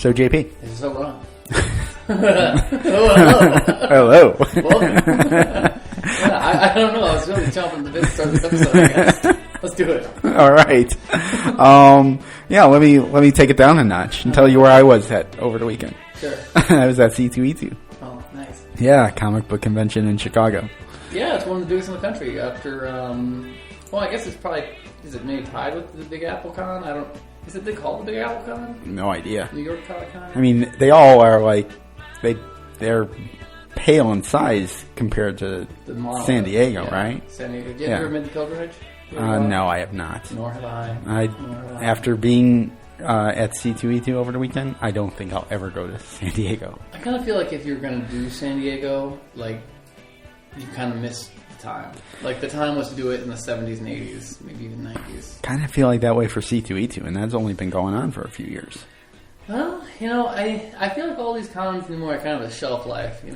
So, JP. This is so wrong. Hello. I don't know. I was really jumping the bit to start this episode, I guess. Let's do it. All right. Let me take it down a notch and tell you where I was at over the weekend. Sure. I was at C2E2. Oh, nice. Yeah, comic book convention in Chicago. Yeah, it's one of the biggest in the country after, I guess it's probably, is it maybe tied with the Big Apple Con? Is it they call it the Big Apple Con? No idea. New York Comic Con? I mean, they all are like, they're pale in size compared to San Diego, right? San Diego. Did you ever made the pilgrimage? No, I have not. Nor have I. After being at C2E2 over the weekend, I don't think I'll ever go to San Diego. I kind of feel like if you're going to do San Diego, like, you kind of miss the time. Like, the time was to do it in the 70s and 80s, maybe even 90s. Kind of feel like that way for C2E2, and that's only been going on for a few years. Well, I feel like all these cons anymore are kind of a shelf life, I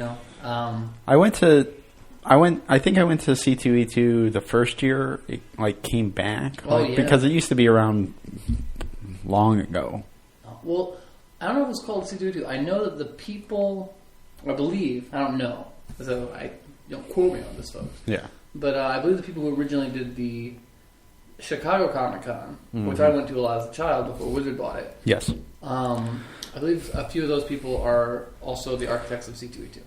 think I went to C2E2 the first year it came back. Because it used to be around long ago. Well, I don't know if it's called C2E2. I know that the people, I believe, I don't know, so don't quote me on this, folks. Yeah. But I believe the people who originally did the Chicago Comic Con, which I went to a lot as a child before Wizard bought it. Yes. I believe a few of those people are also the architects of C2E2.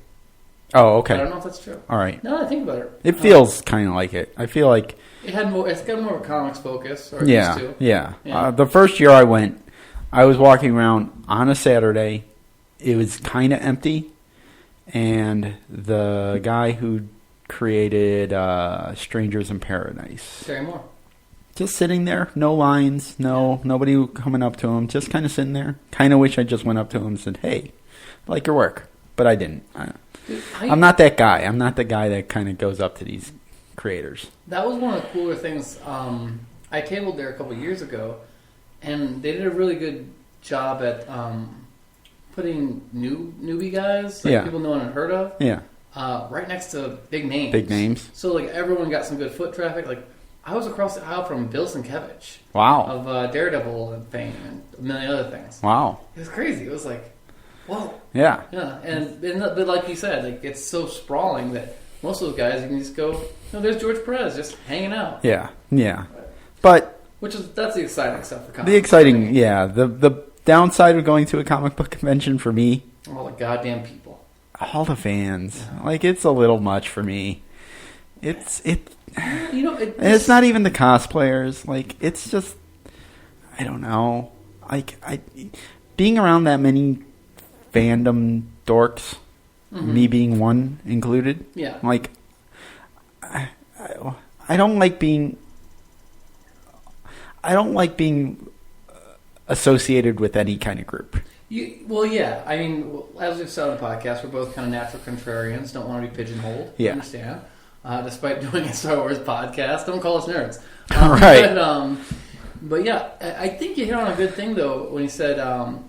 Oh, okay. I don't know if that's true. All right. Now that I think about it. It feels kind of like it. I feel like... It's got more of a comics focus. Or used to. Yeah. The first year I went, I was walking around on a Saturday. It was kind of empty. And the guy who created Strangers in Paradise... Terry Moore. Just sitting there, no lines, nobody coming up to him, just kind of sitting there. Kind of wish I just went up to him and said, "Hey, I like your work," but I didn't. I'm not that guy. I'm not the guy that kind of goes up to these creators. That was one of the cooler things. I tabled there a couple of years ago, and they did a really good job at putting newbie guys, people no one had heard of, right next to big names. Big names. So everyone got some good foot traffic. I was across the aisle from Bill Sienkiewicz. Wow. Of Daredevil and fame and a million other things. Wow. It was crazy. It was like, whoa. Yeah. Yeah, but like you said, it's so sprawling that most of those guys, you can just go, there's George Perez just hanging out. Yeah. But... That's the exciting stuff for comics. The exciting, The downside of going to a comic book convention for me... All the goddamn people. All the fans. It's a little much for me. It's not even the cosplayers. It's just, I don't know. Being around that many fandom dorks, me being one included. Yeah. I don't like being associated with any kind of group. Yeah. I mean, as we've said on the podcast, we're both kind of natural contrarians. Don't want to be pigeonholed. Yeah. I understand. Despite doing a Star Wars podcast, don't call us nerds. Right. But yeah, I think you hit on a good thing though when you said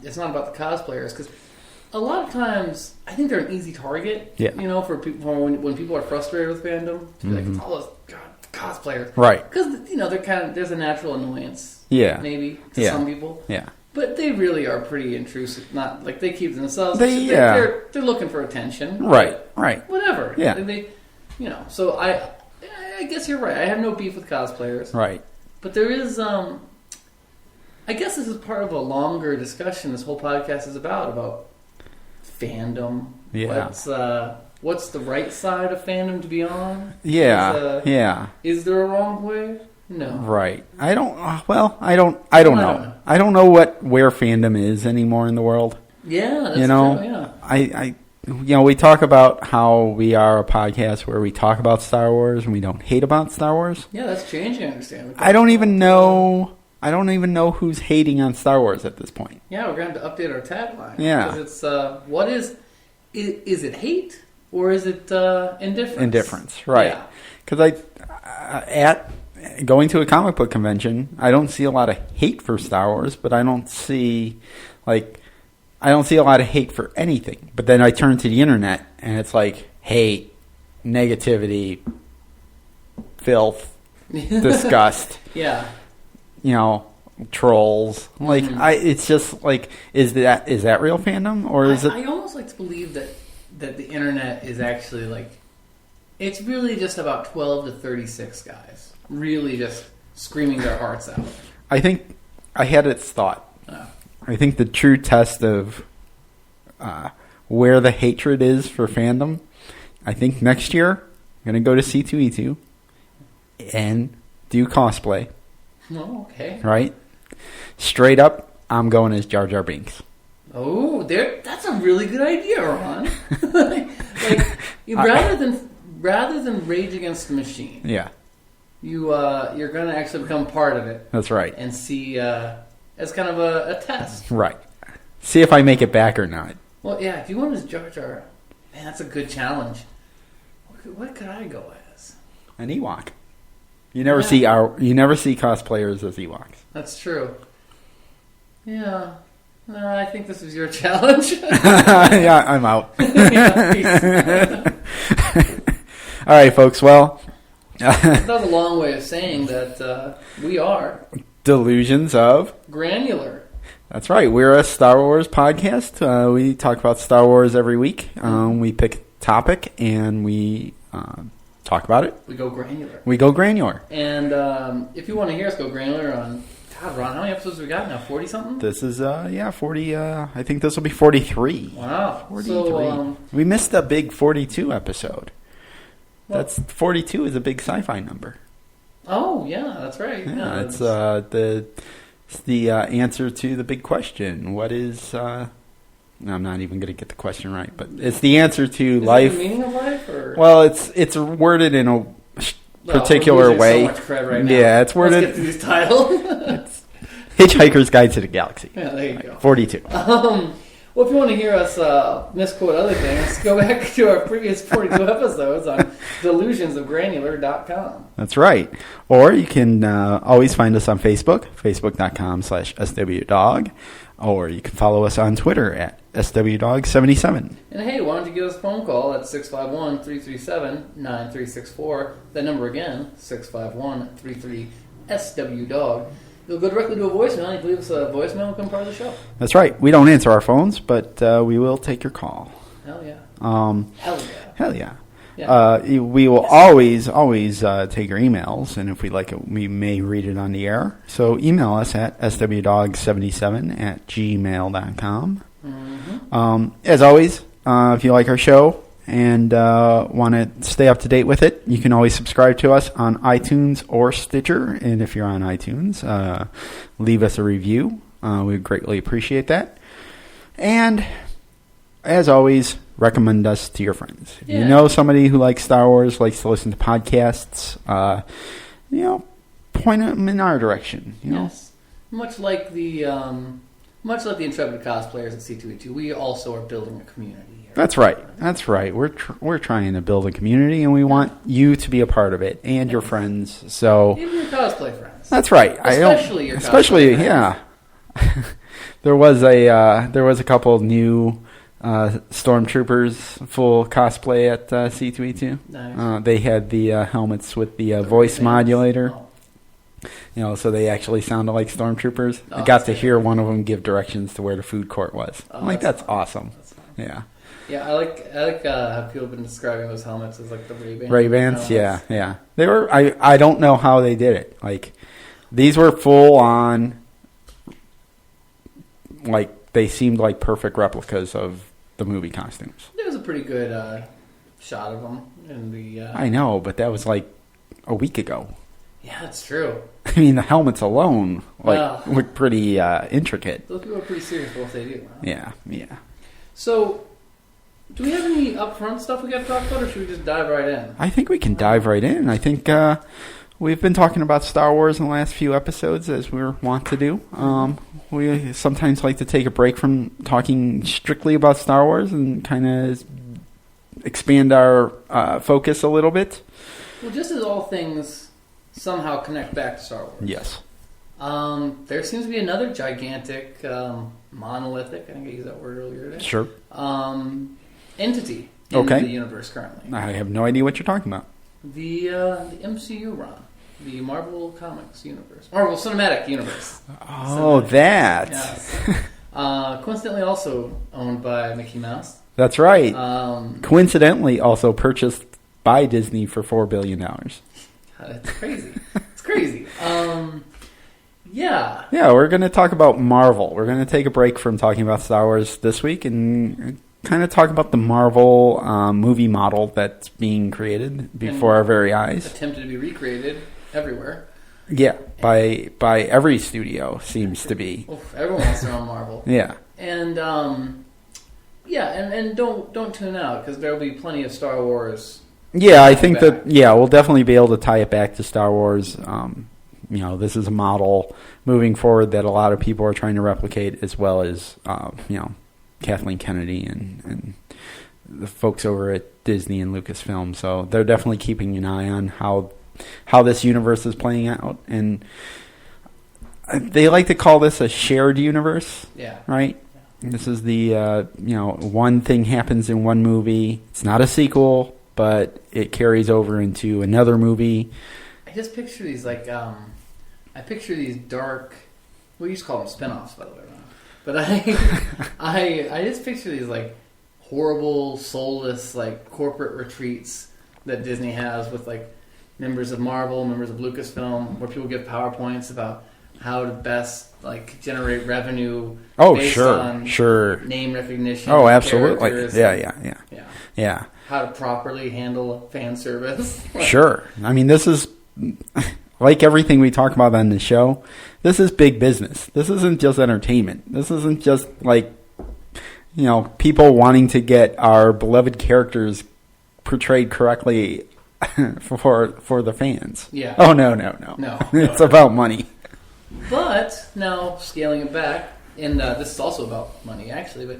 it's not about the cosplayers, because a lot of times I think they're an easy target. Yeah. For people when people are frustrated with fandom, to be it's all those cosplayers, right? Because they're there's a natural annoyance. Yeah. Maybe to some people. Yeah. But they really are pretty intrusive. Not they keep themselves. They're looking for attention. Right. Whatever. Yeah. So I guess you're right. I have no beef with cosplayers. Right. But there is, I guess this is part of a longer discussion this whole podcast is about fandom. Yeah. What's the right side of fandom to be on? Yeah. Is there a wrong way? No. Right. I don't know. I don't know where fandom is anymore in the world. Yeah, that's true, yeah. We talk about how we are a podcast where we talk about Star Wars and we don't hate about Star Wars. Yeah, that's changing, I understand. I don't even know who's hating on Star Wars at this point. Yeah, we're going to have to update our tagline. Yeah. Because it's, what is it hate or is it indifference? Indifference, right. Because at going to a comic book convention, I don't see a lot of hate for Star Wars, but I don't see a lot of hate for anything. But then I turn to the internet, and it's hate, negativity, filth, disgust. Yeah. trolls. Like, it's just like, is that real fandom, or is it? I almost like to believe that the internet is actually like, it's really just about 12 to 36 guys really just screaming their hearts out. I think I had its thought. I think the true test of where the hatred is for fandom, I think next year I'm going to go to C2E2 and do cosplay. Oh, okay. Right? Straight up, I'm going as Jar Jar Binks. Oh, that's a really good idea, Ron. Rather than Rage Against the Machine. Yeah. You're going to actually become part of it. That's right. And see as kind of a test. Right. See if I make it back or not. Well, yeah, if you want as Jar Jar, man, that's a good challenge. What could I go as? An Ewok. You never see cosplayers as Ewoks. That's true. Yeah. No, I think this is your challenge. Yeah, I'm out. Yeah, all right, folks. Well, that was a long way of saying that we are Delusions of Granular. That's right. We're a Star Wars podcast. We talk about Star Wars every week. We pick a topic and we talk about it. We go granular. And if you want to hear us go granular on, God, Ron, how many episodes have we got now? 40-something? This is, 40. I think this will be 43. Wow. 43. So, we missed the big 42 episode. Well, 42 is a big sci-fi number. Oh, yeah, that's right. Yeah, it's the answer to the big question. What is... I'm not even going to get the question right, but it's the answer to life. Is it the meaning of life? Or? Well, it's worded in a particular way. So much cred right now. Yeah, it's worded... Let's get to this title. It's Hitchhiker's Guide to the Galaxy. Yeah, there you go. 42. Well, if you want to hear us misquote other things, go back to our previous 42 episodes on delusionsofgranular.com. That's right. Or you can always find us on Facebook, facebook.com/SWDog. Or you can follow us on Twitter at SWDog77. And hey, why don't you give us a phone call at 651-337-9364. That number again, 651-33-SWDog. You'll go directly to a voicemail, and you can leave us a voicemail and become part of the show. That's right. We don't answer our phones, but we will take your call. Hell yeah. Hell yeah. We will always take your emails, and if we like it, we may read it on the air. So email us at swdog77@gmail.com. Mm-hmm. As always, if you like our show and want to stay up to date with it, you can always subscribe to us on iTunes or Stitcher. And if you're on iTunes, leave us a review. We greatly appreciate that. And as always, recommend us to your friends. If you know somebody who likes Star Wars, likes to listen to podcasts, point them in our direction. Yes. Much like the intrepid cosplayers at C2E2, we also are building a community here. That's right. We're trying to build a community, and we want you to be a part of it, and your friends. So even your cosplay friends. That's right. Especially yeah. There was a couple of new stormtroopers full cosplay at C2E2. Nice. They had the helmets with the voice modulator. Oh. So they actually sounded like stormtroopers. I got to hear one of them give directions to where the food court was. I'm like, that's awesome. That's fun. Yeah. Yeah, I like how people have been describing those helmets as like the Ray-Bans. Ray-Bans, yeah. They were. I don't know how they did it. Like, these were full on. Like, they seemed like perfect replicas of the movie costumes. There was a pretty good shot of them in the. I know, but that was like a week ago. Yeah, that's true. I mean, the helmets alone look pretty intricate. Those people are pretty serious for what they do. Huh? Yeah. So, do we have any upfront stuff we got to talk about, or should we just dive right in? I think we can dive right in. I think we've been talking about Star Wars in the last few episodes, as we want to do. We sometimes like to take a break from talking strictly about Star Wars and kind of expand our focus a little bit. Well, just as all things somehow connect back to Star Wars. Yes. There seems to be another gigantic, monolithic, I think I used that word earlier today. Sure. Entity in the universe currently. I have no idea what you're talking about. The MCU, Ron. the Marvel Comics universe, Marvel Cinematic Universe. Oh, that. Yes. Coincidentally, also owned by Mickey Mouse. That's right. Coincidentally, also purchased by Disney for $4 billion. God, it's crazy. It's crazy. Yeah. Yeah, we're going to talk about Marvel. We're going to take a break from talking about Star Wars this week and kind of talk about the Marvel movie model that's being created before our very eyes. Attempted to be recreated everywhere. Yeah, by every studio seems to be. Well, everyone wants their own Marvel. Yeah. And and don't tune out because there will be plenty of Star Wars. Yeah, I think that we'll definitely be able to tie it back to Star Wars. This is a model moving forward that a lot of people are trying to replicate, as well as Kathleen Kennedy and the folks over at Disney and Lucasfilm. So they're definitely keeping an eye on how this universe is playing out, and they like to call this a shared universe. Yeah. Right. Yeah. This is the one thing happens in one movie. It's not a sequel, but it carries over into another movie. I just picture these dark. We used to call them spinoffs, by the way. But I just picture these like horrible, soulless like corporate retreats that Disney has with like members of Marvel, members of Lucasfilm, where people give PowerPoints about how to best like generate revenue. Based on name recognition. Oh, absolutely. Yeah. How to properly handle fan service. Sure. I mean, this is like everything we talk about on the show. This is big business. This isn't just entertainment. This isn't just like, people wanting to get our beloved characters portrayed correctly for the fans. Yeah. Oh, no. It's about money. But now scaling it back, and this is also about money actually, but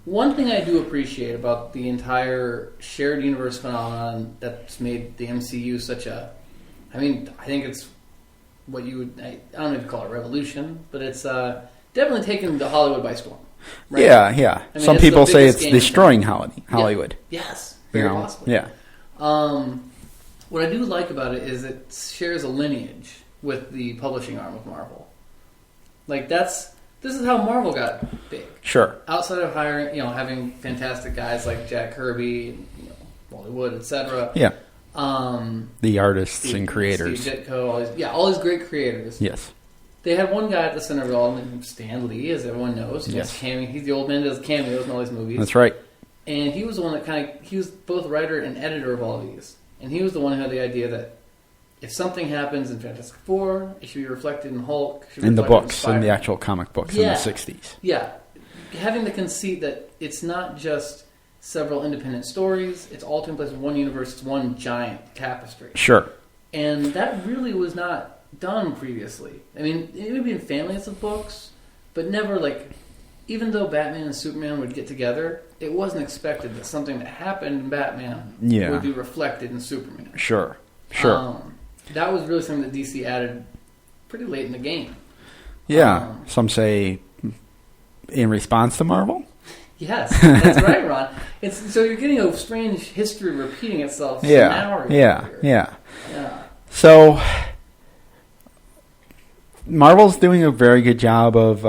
one thing I do appreciate about the entire shared universe phenomenon that's made the MCU such a, I think it's what you would, I don't know if you call it a revolution, but it's definitely taken the Hollywood by storm. Right? Yeah. Some people say it's destroying Hollywood. Yeah. Yes, very possibly. Yeah. What I do like about it is it shares a lineage with the publishing arm of Marvel. Like this is how Marvel got big. Sure. Outside of having fantastic guys like Jack Kirby, Wally Wood, etc. Yeah. The artists and creators. Steve Ditko, all these great creators. Yes. They had one guy at the center of it all, Stan Lee, as everyone knows. Yes. He's the old man that does cameos in all these movies. That's right. And he was the one that he was both writer and editor of all of these. And he was the one who had the idea that if something happens in Fantastic Four, it should be reflected in Hulk. In the books, in the actual comic books in the 60s. Yeah. Having the conceit that it's not just several independent stories, it's all taking place in one universe, it's one giant tapestry. Sure. And that really was not done previously. I mean, it would be in families of books, but never even though Batman and Superman would get together, it wasn't expected that something that happened in Batman would be reflected in Superman. Sure. That was really something that DC added pretty late in the game. Yeah. Some say in response to Marvel? Yes, that's right, Ron. So you're getting a strange history repeating itself. Yeah. So Marvel's doing a very good job of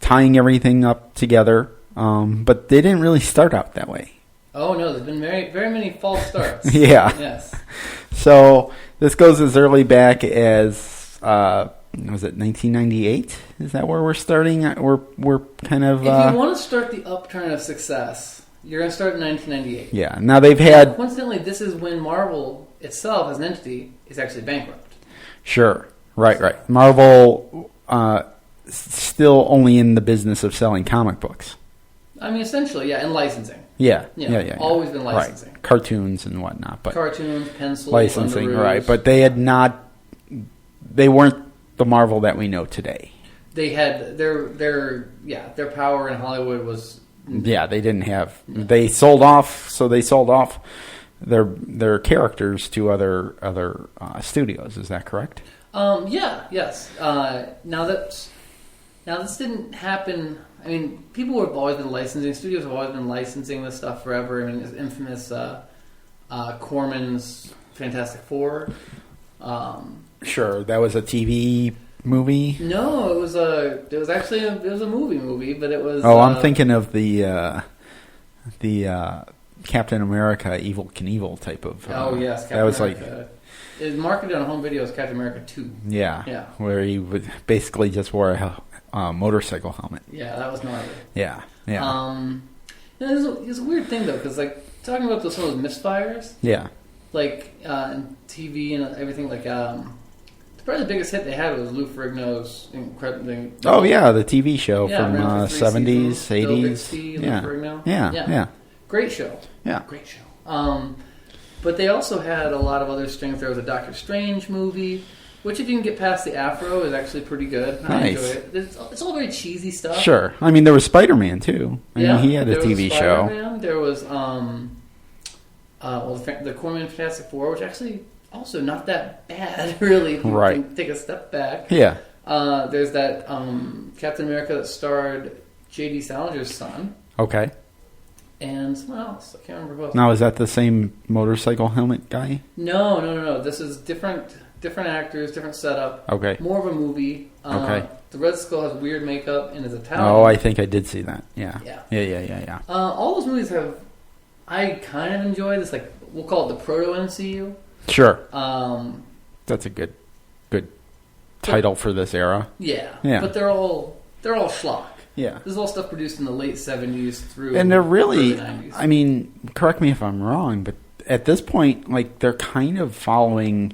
tying everything up together, but they didn't really start out that way. Oh no, there's been very, very many false starts. Yeah. Yes. So this goes as early back as was it 1998? Is that where we're starting? We're kind of. If you want to start the upturn of success, you're going to start in 1998. Yeah. Now they've had. Coincidentally, this is when Marvel itself, as an entity, is actually bankrupt. Sure. Right. Marvel still only in the business of selling comic books. I mean, essentially, and licensing. Yeah. Always been licensing. Right. Cartoons and whatnot, but cartoons, pencils, licensing, Underoos. Right? But they had not. They weren't the Marvel that we know today. They had their power in Hollywood was. Yeah, they didn't have. They sold off. So they sold off their characters to other studios. Is that correct? Yes. Now this didn't happen. I mean, people have always been licensing. Studios have always been licensing this stuff forever. I mean, it's infamous Corman's Fantastic Four. Sure, that was a TV movie. No, it was actually a movie, but it was. Oh, I'm thinking of the Captain America Evel Knievel type of. Oh yes, Captain that was America. It was marketed on home video as Captain America 2. Yeah, where he would basically just wore a motorcycle helmet. Yeah, that was gnarly. Yeah. It's a weird thing though, because like talking about some of those misfires. Yeah. Like TV and everything, like probably the biggest hit they had was Lou Ferrigno's incredible. Oh yeah, the TV show from 70s, 80s. Yeah. Great show. Yeah. Great show. But they also had a lot of other strings. There was a Doctor Strange movie, which if you can get past the afro is actually pretty good. Nice. I enjoy it. It's all very cheesy stuff. Sure. I mean, there was Spider-Man too. I mean, he had a TV show. There was the Corman Fantastic Four, which actually also not that bad, really. If you can take a step back. Yeah. There's that Captain America that starred J.D. Salinger's son. Okay. And someone else. I can't remember who else. Now, is that the same motorcycle helmet guy? No. This is different actors, different setup. Okay. More of a movie. Okay. The Red Skull has weird makeup and is Italian. Oh, I think I did see that. Yeah. Yeah. All those movies I kind of enjoy this, like, we'll call it the proto-MCU. Sure. That's a good title for this era. Yeah. But they're all schlock. Yeah. This is all stuff produced in the late 70s through and they're really, the 90s. I mean, correct me if I'm wrong, but at this point, like, they're kind of following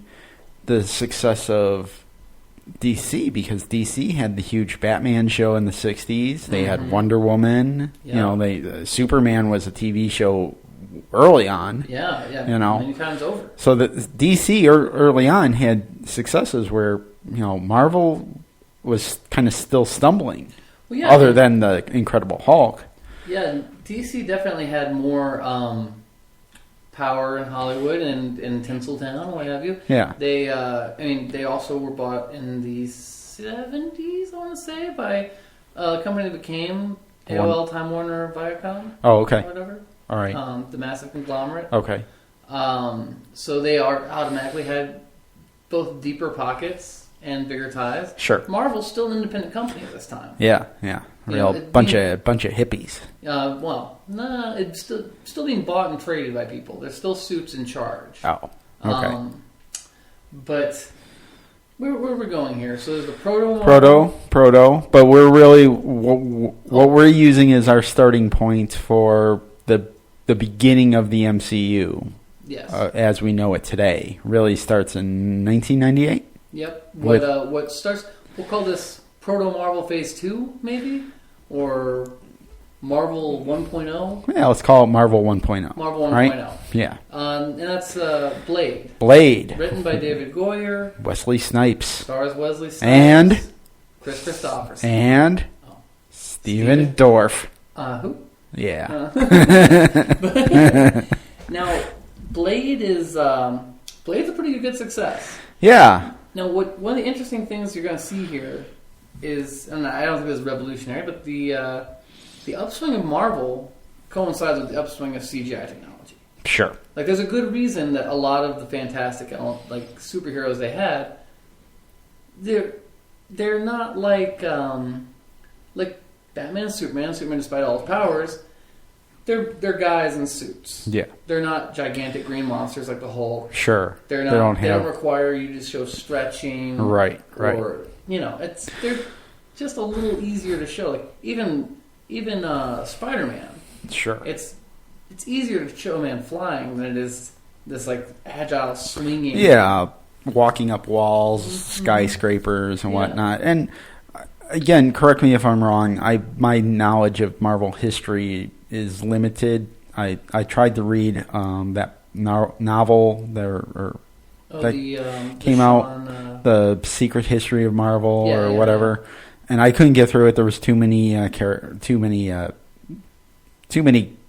the success of DC, because DC had the huge Batman show in the 60s. They had Wonder Woman. Yeah. You know, Superman was a TV show early on. Yeah. You know, many times over. So the DC early on had successes where, you know, Marvel was kind of still stumbling. Well, yeah, other than the Incredible Hulk. Yeah, DC definitely had more power in Hollywood and in Tinseltown, what have you. Yeah. They also were bought in the 70s, I want to say, by a company that became AOL, Time Warner, Viacom. Oh, okay. Or whatever. All right. The massive conglomerate. Okay. So they automatically had both deeper pockets and bigger ties. Sure. Marvel's still an independent company at this time. Yeah. Real bunch of hippies. It's still being bought and traded by people. There's still suits in charge. Oh, okay. But where we're going here? So there's the proto, but we're really what we're using as our starting point for the beginning of the MCU. Yes. As we know it today, really starts in 1998. Yep. What starts? We'll call this Proto Marvel Phase 2, maybe, or Marvel 1.0. Yeah, let's call it Marvel 1.0. Marvel 1.0. Right? Yeah. And that's Blade. Written by David Goyer. Wesley Snipes. Stars Wesley Snipes. And Chris Christopherson. And Steven Dorff. Who? Yeah. Now, Blade is Blade's a pretty good success. Yeah. Now, one of the interesting things you're going to see here is, and I don't think this is revolutionary, but the upswing of Marvel coincides with the upswing of CGI technology. Sure. Like, there's a good reason that a lot of the fantastic, like, superheroes they had, they're not like Batman and Superman, despite all his powers, they're guys in suits. Yeah. They're not gigantic green monsters like the Hulk. Sure. They don't require you to show stretching. Right. Or, they're just a little easier to show. Like, even Spider-Man. Sure. It's easier to show a man flying than it is this, like, agile swinging. Yeah. Walking up walls, skyscrapers and whatnot. And again, correct me if I'm wrong. My knowledge of Marvel history is limited. I tried to read that novel came out, The Secret History of Marvel or whatever, and I couldn't get through it. There was too many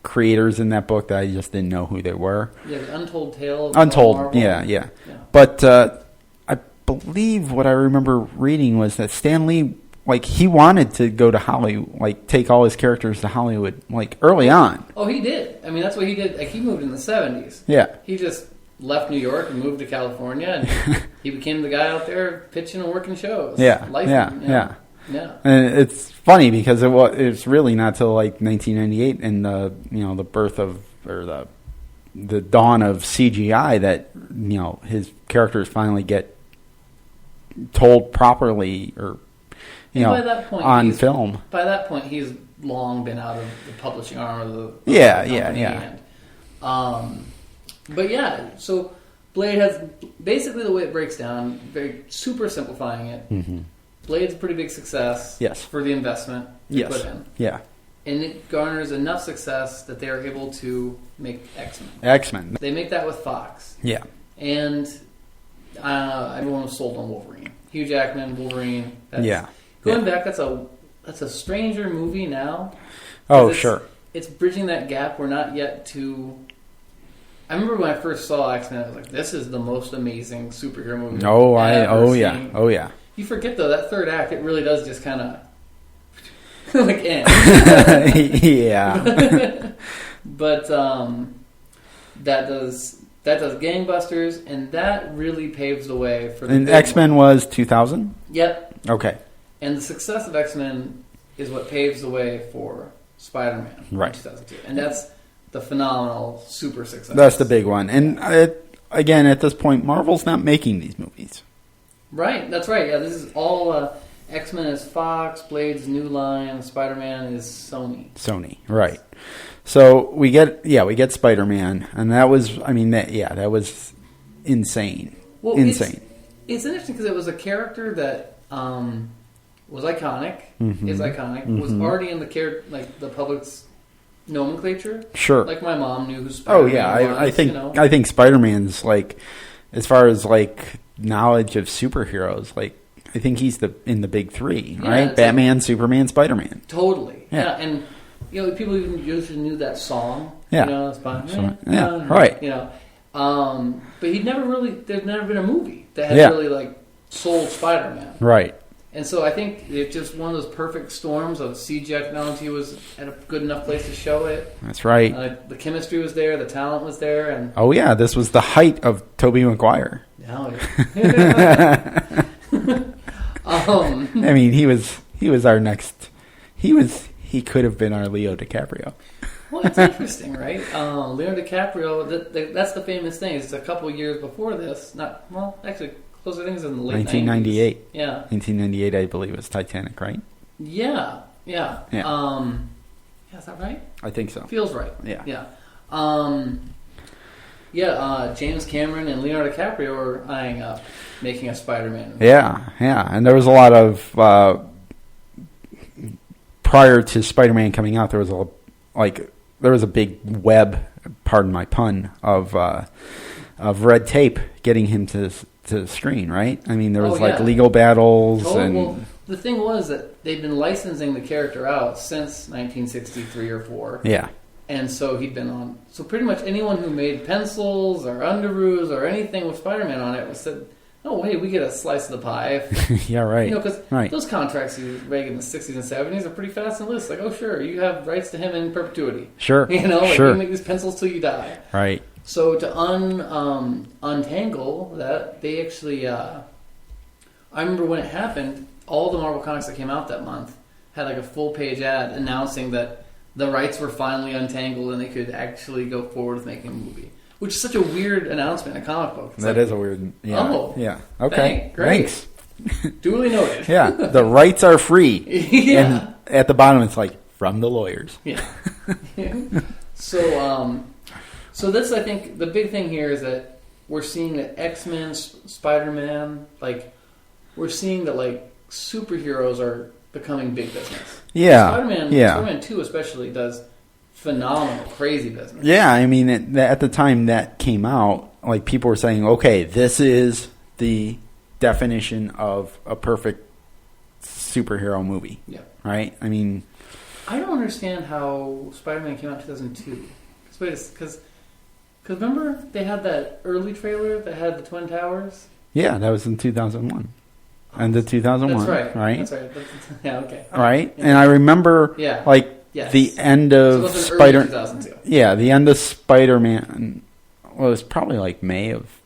creators in that book that I just didn't know who they were. Yeah, the Untold Tale of Marvel. Yeah. But I believe what I remember reading was that Stan Lee, like, he wanted to go to Hollywood, like, take all his characters to Hollywood, like, early on. Oh, he did. I mean, that's what he did. Like, he moved in the 70s. Yeah. He just left New York and moved to California, and he became the guy out there pitching and working shows. Yeah, yeah. And it's funny because it's really not till like 1998 and the birth of or the dawn of CGI that his characters finally get told properly or by that point, on film. By that point, he's long been out of the publishing arm of the company. But yeah, so Blade has basically the way it breaks down, very super simplifying it. Mm-hmm. Blade's a pretty big success for the investment you put in. Yeah. And it garners enough success that they are able to make X-Men. X-Men. They make that with Fox. Yeah. And everyone was sold on Wolverine. Hugh Jackman, Wolverine. Going back, that's a stranger movie now. Oh, sure. It's bridging that gap. We're not yet to... I remember when I first saw X-Men, I was like, this is the most amazing superhero movie I've ever seen. Oh, yeah. You forget, though, that third act, it really does just kind of... like, yeah. But that does gangbusters, and that really paves the way for the... And X-Men was 2000? Yep. Okay. And the success of X-Men is what paves the way for Spider-Man in 2002. And that's the phenomenal super success. That's the big one. And again, at this point, Marvel's not making these movies. Right, that's right. Yeah, this is all X-Men is Fox, Blade's New Line, Spider-Man is Sony. Sony, right. So we get Spider-Man, and that was, that was insane. Well, insane. It's interesting because it was a character that was iconic, is iconic, was already in the public's nomenclature. Sure. Like my mom knew who Spider-Man was. I think Spider-Man's as far as knowledge of superheroes, I think he's in the big three, right? Batman, Superman, Spider-Man. Totally. Yeah. And people even usually knew that song. Yeah. Spider-Man. Right. But there's never been a movie that had really sold Spider-Man. Right. And so I think it's just one of those perfect storms of CGI technology was at a good enough place to show it. That's right. The chemistry was there, the talent was there, and this was the height of Tobey Maguire. Oh yeah. He was our next. He could have been our Leo DiCaprio. Well, it's interesting, right? Leo DiCaprio. That's the famous thing. It's a couple of years before this. Closer things in the late 1998. 90s. Yeah. 1998, I believe, was Titanic, right? Yeah. Is that right? I think so. Feels right. Yeah. James Cameron and Leonardo DiCaprio are eyeing up making a Spider-Man. Yeah. And there was a lot of prior to Spider-Man coming out, there was a big web, pardon my pun, of red tape getting him to the screen, right? There was legal battles. Totally. And well, the thing was that they'd been licensing the character out since 1963 or 4. Yeah. And so he'd been on. So pretty much anyone who made pencils or underoos or anything with Spider-Man on it said, "Oh wait, we get a slice of the pie." Yeah, right. Because those contracts you make in the 60s and 70s are pretty fast and loose. Oh sure, you have rights to him in perpetuity. Sure. You make these pencils till you die. Right. So to untangle that, they actually. I remember when it happened. All the Marvel comics that came out that month had a full-page ad announcing that the rights were finally untangled and they could actually go forward with making a movie. Which is such a weird announcement in a comic book. That is a weird... Yeah. Oh. Yeah. Okay. Great. Thanks. Duly noted. Yeah. The rights are free. Yeah. And at the bottom it's from the lawyers. Yeah. So this, I think, the big thing here is that we're seeing that X-Men, Spider-Man, we're seeing that, superheroes are becoming big business. Yeah. Spider-Man 2 especially does phenomenal, crazy business. Yeah, at the time that came out, people were saying, okay, this is the definition of a perfect superhero movie. Yeah. Right? I don't understand how Spider-Man came out in 2002. Because remember they had that early trailer that had the Twin Towers? Yeah, that was in 2001. And the 2001, that's right? That's right. Yeah, okay. Right? Yeah. And I remember, the end of Spider-Man. Yeah, the end of Spider-Man. Well, it was probably like May of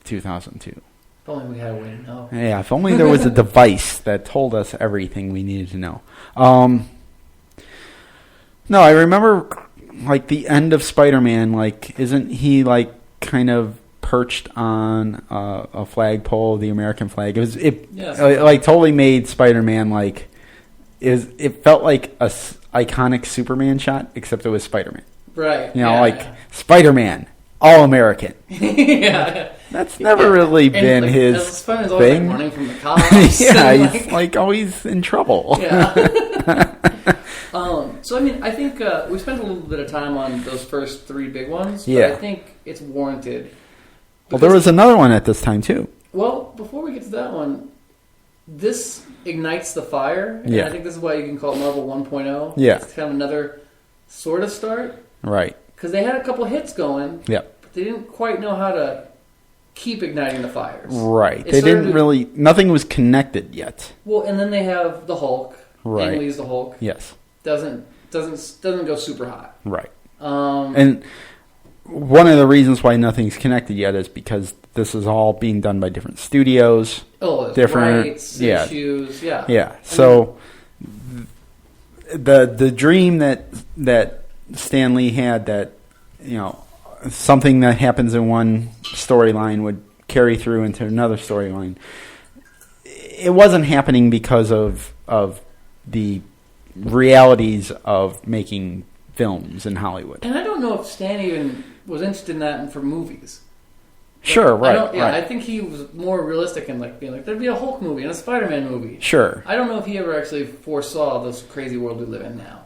2002. If only we had a way to know. Yeah, if only there was a device that told us everything we needed to know. No, I remember like the end of Spider-Man. Like, isn't he like kind of perched on a flagpole, the American flag? Like totally made Spider-Man like it felt like a iconic Superman shot, except it was Spider-Man. Right. Spider-Man, all American. Yeah. That's never really been his Spider-Man's thing. Always, like, running from the cops. Yeah, he's like always in trouble. Yeah. So, I mean, I think we spent a little bit of time on those first 3 big ones, but I think it's warranted. Well, there was another one at this time, too. Well, before we get to that one, this ignites the fire, and I think this is why you can call it Marvel 1.0. Yeah. It's kind of another sort of start. Right. Because they had a couple hits going, but they didn't quite know how to keep igniting the fires. Right. They didn't really... Nothing was connected yet. Well, and then they have the Hulk. Right. Ang Lee's the Hulk. Yes. Doesn't go super hot. Right. And one of the reasons why nothing's connected yet is because this is all being done by different studios. Oh, different rights, issues, Yeah. So the dream that Stan Lee had, that something that happens in one storyline would carry through into another storyline, it wasn't happening because of the realities of making films in Hollywood. And I don't know if Stan even was interested in that for movies. Sure, right. I think he was more realistic in being like, there'd be a Hulk movie and a Spider-Man movie. Sure. I don't know if he ever actually foresaw this crazy world we live in now.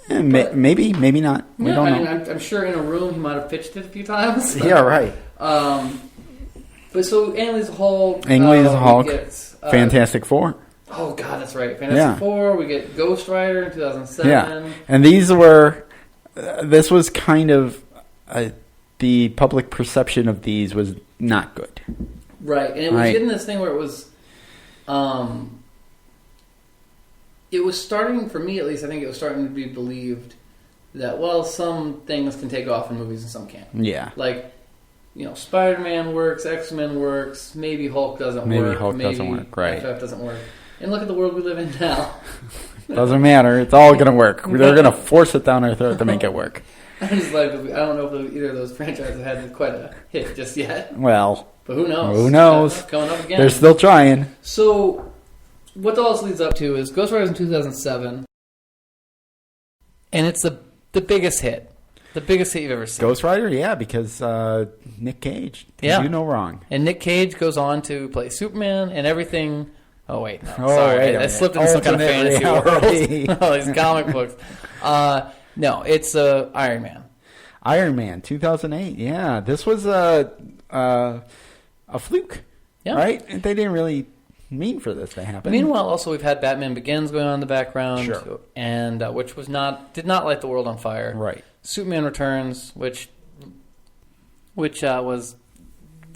Maybe not. We don't know. I'm sure in a room he might have pitched it a few times. Yeah, right. But so Ang Lee's Hulk. Ang Lee's Hulk. Fantastic Four. Oh, God, that's right. Fantastic Four. We get Ghost Rider in 2007. Yeah. And this was kind of... the public perception of these was not good. Right. And it was getting this thing where it was... it was starting, for me at least, I think it was starting to be believed that, well, some things can take off in movies and some can't. Yeah. Like, Spider-Man works, X-Men works, maybe Hulk doesn't work. Maybe Hulk doesn't work, right. FF doesn't work. And look at the world we live in now. Doesn't matter. It's all going to work. They're going to force it down our throat to make it work. I don't know if either of those franchises had quite a hit just yet. Well. But who knows? Who knows? Coming up again. They're still trying. So, what all this leads up to is Ghost Rider in 2007. And it's the biggest hit. The biggest hit you've ever seen. Ghost Rider? Yeah, because Nick Cage. You know wrong. And Nick Cage goes on to play Superman and everything... Oh, wait. No, sorry. I slipped into some kind of fantasy world. Oh, these comic books. No, it's Iron Man. Iron Man, 2008. Yeah, this was a fluke, right? They didn't really mean for this to happen. Meanwhile, also we've had Batman Begins going on in the background, sure, and which did not light the world on fire. Right. Superman Returns, which was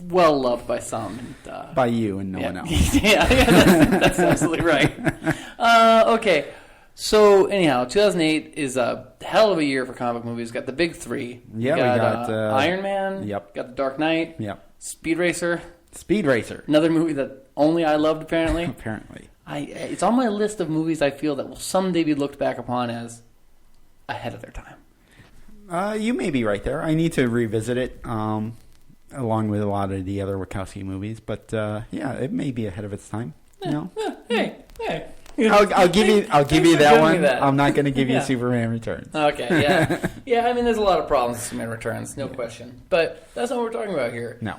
well loved by some, by you and no one else. that's absolutely right. Okay. So, anyhow, 2008 is a hell of a year for comic movies. Got the big 3. Yeah, we got Iron Man. Yep. Got The Dark Knight. Yep. Speed Racer. Another movie that only I loved, apparently. Apparently. It's on my list of movies I feel that will someday be looked back upon as ahead of their time. You may be right there. I need to revisit it, along with a lot of the other Wachowski movies. But, it may be ahead of its time. Hey. I'll give you that one. I'm not going to give you Superman Returns. Okay, yeah. Yeah, I mean, there's a lot of problems with Superman Returns, no question. But that's not what we're talking about here. No.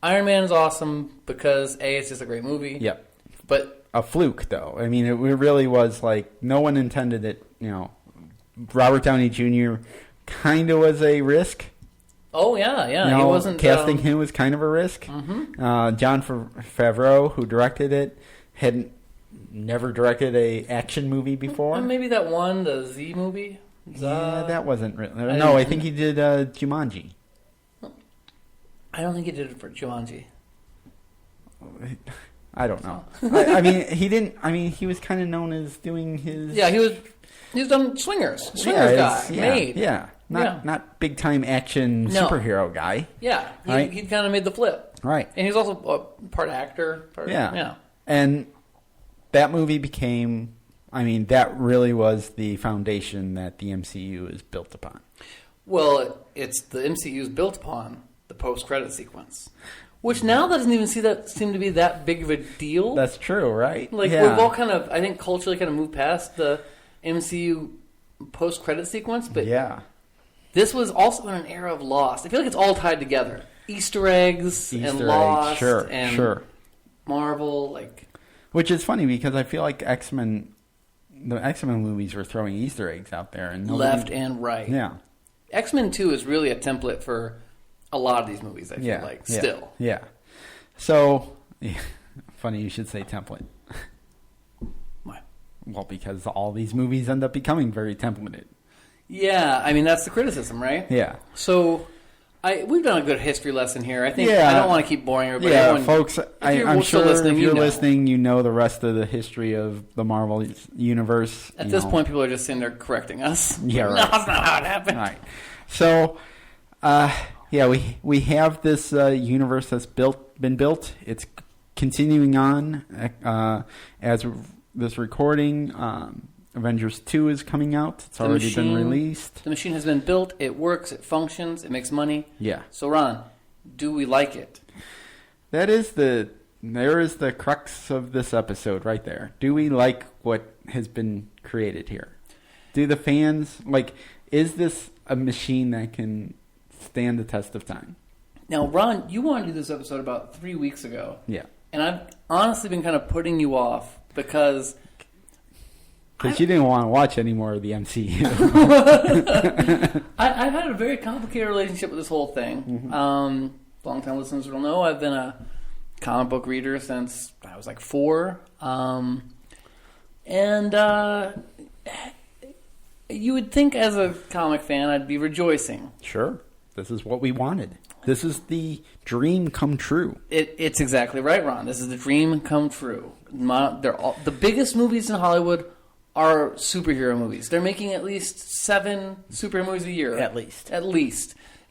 Iron Man is awesome because, A, it's just a great movie. Yep. But a fluke, though. I mean, it really was like no one intended it. Robert Downey Jr. kind of was a risk. Oh, yeah. He wasn't... Casting him was kind of a risk. Mm-hmm. Jon Favreau, who directed it, hadn't never directed a action movie before. Maybe that one, the Z movie? Yeah, that wasn't really... No, I think he did Jumanji. I don't think he did it for Jumanji. I don't know. I mean, he didn't. I mean, he was kind of known as doing his. Yeah, he's done Swingers guy, made. Yeah, not big time action superhero guy. Yeah, he kind of made the flip. Right, and he's also a part actor. Yeah, and that movie became. I mean, that really was the foundation that the MCU is built upon. Well, it's the MCU is built upon the post-credit sequence, which now doesn't even seem to be that big of a deal. That's true, right? Like we've all kind of, I think, culturally kind of moved past the MCU post-credit sequence, but this was also in an era of Lost. I feel like it's all tied together: Easter eggs and Lost, and Marvel, like. Which is funny because I feel like the X-Men movies were throwing Easter eggs out there, and left and right. Yeah, X-Men 2 is really a template for a lot of these movies. I feel like still. Yeah. So, funny you should say template. Why? Well, because all these movies end up becoming very templated. Yeah, I mean that's the criticism, right? Yeah. So. We've done a good history lesson here. I think I don't want to keep boring everybody. Yeah, folks, I'm sure if you're listening, you know the rest of the history of the Marvel universe. At this point, people are just sitting there correcting us. Yeah, right. No, that's not how it happened. All right. So, we have this universe that's been built. It's continuing on as this recording. Avengers 2 is coming out. It's already been released. The machine has been built. It works. It functions. It makes money. Yeah. So, Ron, do we like it? There is the crux of this episode right there. Do we like what has been created here? Do the fans, is this a machine that can stand the test of time? Now, Ron, you wanted to do this episode about 3 weeks ago. Yeah. And I've honestly been kind of putting you off because you didn't want to watch any more of the MCU. I've had a very complicated relationship with this whole thing. Mm-hmm. Long-time listeners will know I've been a comic book reader since I was 4. You would think as a comic fan I'd be rejoicing. Sure. This is what we wanted. This is the dream come true. It's exactly right, Ron. This is the dream come true. The biggest movies in Hollywood are superhero movies. They're making at least 7 superhero movies a year. At least.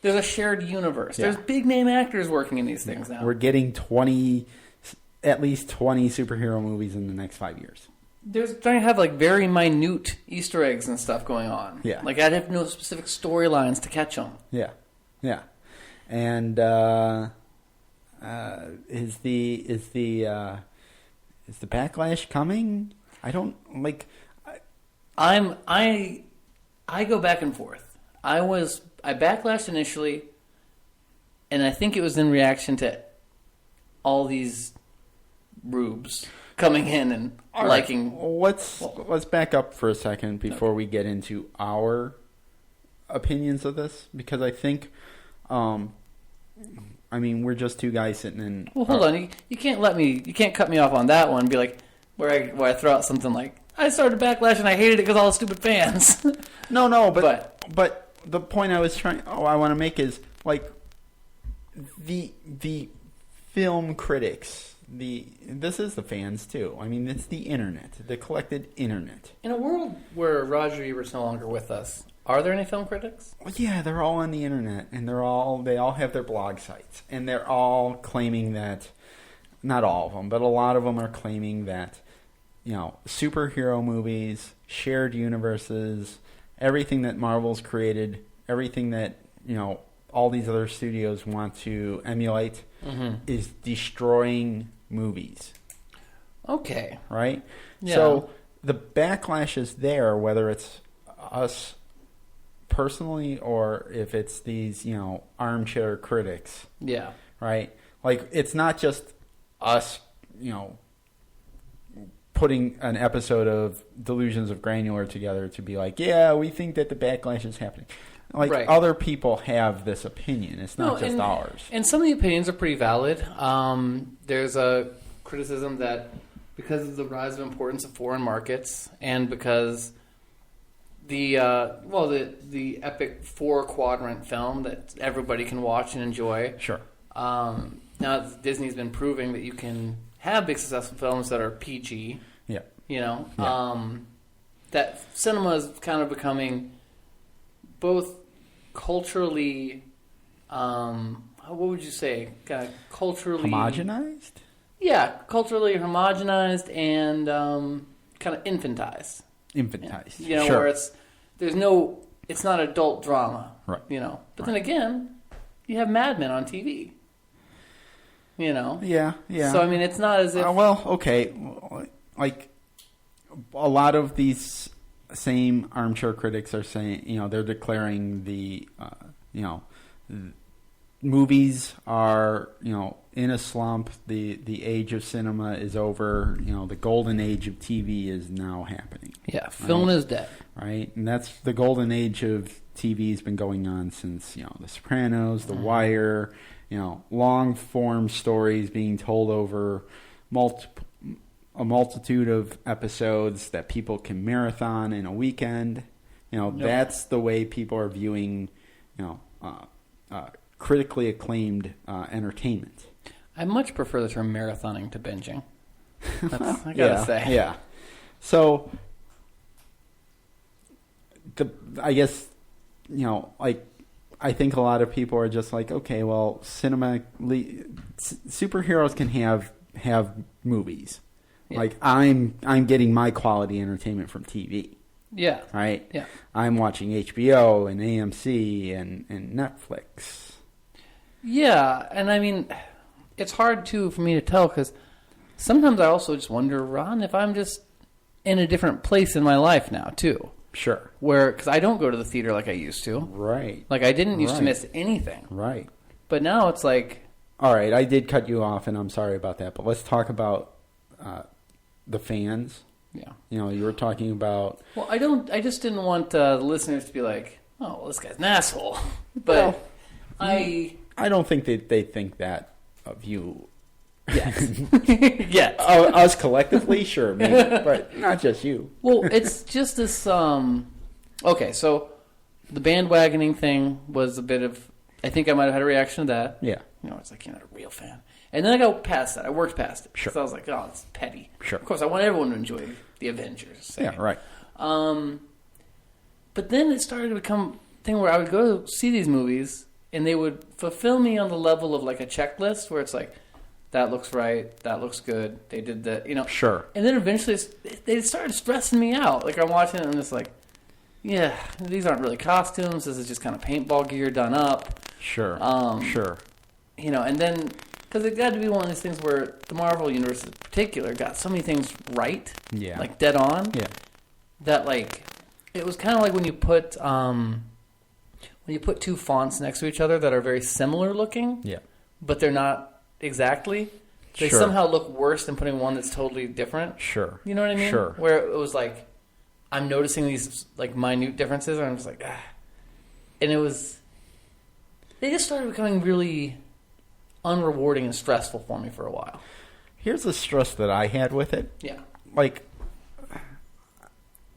There's a shared universe. Yeah. There's big name actors working in these things now. We're getting at least 20 superhero movies in the next 5 years. They're trying to have very minute Easter eggs and stuff going on. Yeah. I'd have to know specific storylines to catch them. Yeah. Yeah. And is the backlash coming? I don't I go back and forth. I backlashed initially, and I think it was in reaction to all these rubes coming in and liking. Let's back up for a second before we get into our opinions of this, because I think, we're just two guys sitting in. Well, hold on. You can't cut me off on that one. And be like where I throw out something like, I started backlash and I hated it because all the stupid fans. No, but the point I want to make is the film critics. This is the fans too. It's the internet, the collected internet. In a world where Roger Ebert's no longer with us, are there any film critics? Well, yeah, they're all on the internet, and they all have their blog sites, and they're all claiming that. Not all of them, but a lot of them are claiming that. Superhero movies, shared universes, everything that Marvel's created, everything that, all these other studios want to emulate is destroying movies. Okay. Right? Yeah. So the backlash is there, whether it's us personally or if it's these, armchair critics. Yeah. Right? It's not just us, putting an episode of Delusions of Granular together to be we think that the backlash is happening. Right. Other people have this opinion. It's not just ours. And some of the opinions are pretty valid. There's a criticism that because of the rise of importance of foreign markets and because the epic 4-quadrant film that everybody can watch and enjoy. Sure. Now Disney's been proving that you can have big successful films that are PG. Yeah. You know, that cinema is kind of becoming both culturally, what would you say, kind of culturally homogenized? Yeah, culturally homogenized and kind of infantized. Infantized, you know, where it's not adult drama, right? You know, but then again, you have Mad Men on TV. You know, yeah. So I mean, it's not as if like a lot of these same armchair critics are saying, you know, they're declaring the movies are, you know, in a slump. The age of cinema is over. You know, the golden age of TV is now happening. Yeah, film is dead. Right, and that's the golden age of TV has been going on since, you know, The Sopranos, The Wire. You know, long form stories being told over a multitude of episodes that people can marathon in a weekend. You know, that's the way people are viewing, you know, critically acclaimed entertainment. I much prefer the term marathoning to binging. I gotta say. Yeah. So, I guess, you know, like, I think a lot of people are just like, okay, well, superheroes can have movies. Yeah. Like, I'm getting my quality entertainment from TV. Yeah. Right? Yeah. I'm watching HBO and AMC and Netflix. Yeah, and I mean, it's hard, too, for me to tell, because sometimes I also just wonder, Ron, if I'm just in a different place in my life now, too. Sure. Because I don't go to the theater like I used to. Right. Like, I didn't used to miss anything. Right. But now it's like... All right, I did cut you off, and I'm sorry about that, but let's talk about the fans. Yeah. You know, you were talking about... Well, I just didn't want the listeners to be like, oh, well, this guy's an asshole. But I don't think they think that of you. Yes. Yes. Us collectively, sure, maybe, but not just you. Well, it's just this... Okay, so the bandwagoning thing was a bit of... I think I might have had a reaction to that. Yeah. You know, it's like, you're not a real fan. And then I got past that. I worked past it. Sure. So I was like, oh, it's petty. Sure. Of course, I want everyone to enjoy the Avengers. Say. Yeah, right. But then it started to become a thing where I would go see these movies, and they would fulfill me on the level of like a checklist, where it's like, that looks right, that looks good, they did that, you know. Sure. And then eventually they started stressing me out. Like, I'm watching it, and I'm just like, yeah, these aren't really costumes. This is just kind of paintball gear done up. Sure. Sure. You know, and then, because it got to be one of these things where the Marvel Universe in particular got so many things right. Yeah. Like, dead on. Yeah. That, like, it was kind of like when you put two fonts next to each other that are very similar looking. Yeah. But they're not exactly. They somehow look worse than putting one that's totally different. Sure. You know what I mean? Sure. Where it was like, I'm noticing these like minute differences, and I'm just like, ah. And it was, they just started becoming really unrewarding and stressful for me for a while. Here's the stress that I had with it. Yeah. Like,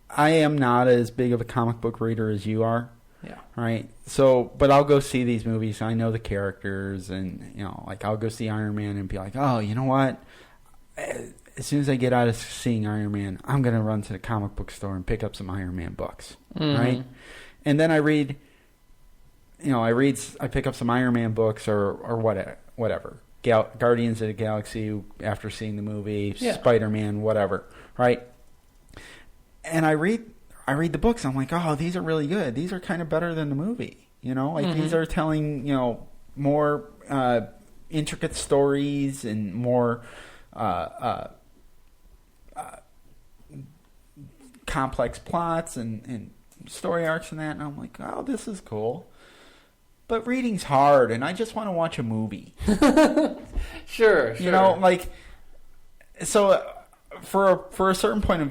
I am not as big of a comic book reader as you are. Yeah. Right. So, but I'll go see these movies. I know the characters, and you know, like I'll go see Iron Man and be like, oh, you know what? As soon as I get out of seeing Iron Man, I'm gonna run to the comic book store and pick up some Iron Man books. Mm-hmm. Right. And then I read. You know, I pick up some Iron Man books or whatever. Guardians of the Galaxy after seeing the movie, Spider-Man, whatever. Right. And I read the books. I'm like, oh, these are really good. These are kind of better than the movie. You know, like these are telling, you know, more intricate stories and more complex plots and story arcs and that. And I'm like, oh, this is cool. But reading's hard, and I just want to watch a movie. Sure. You know, like, so for a certain point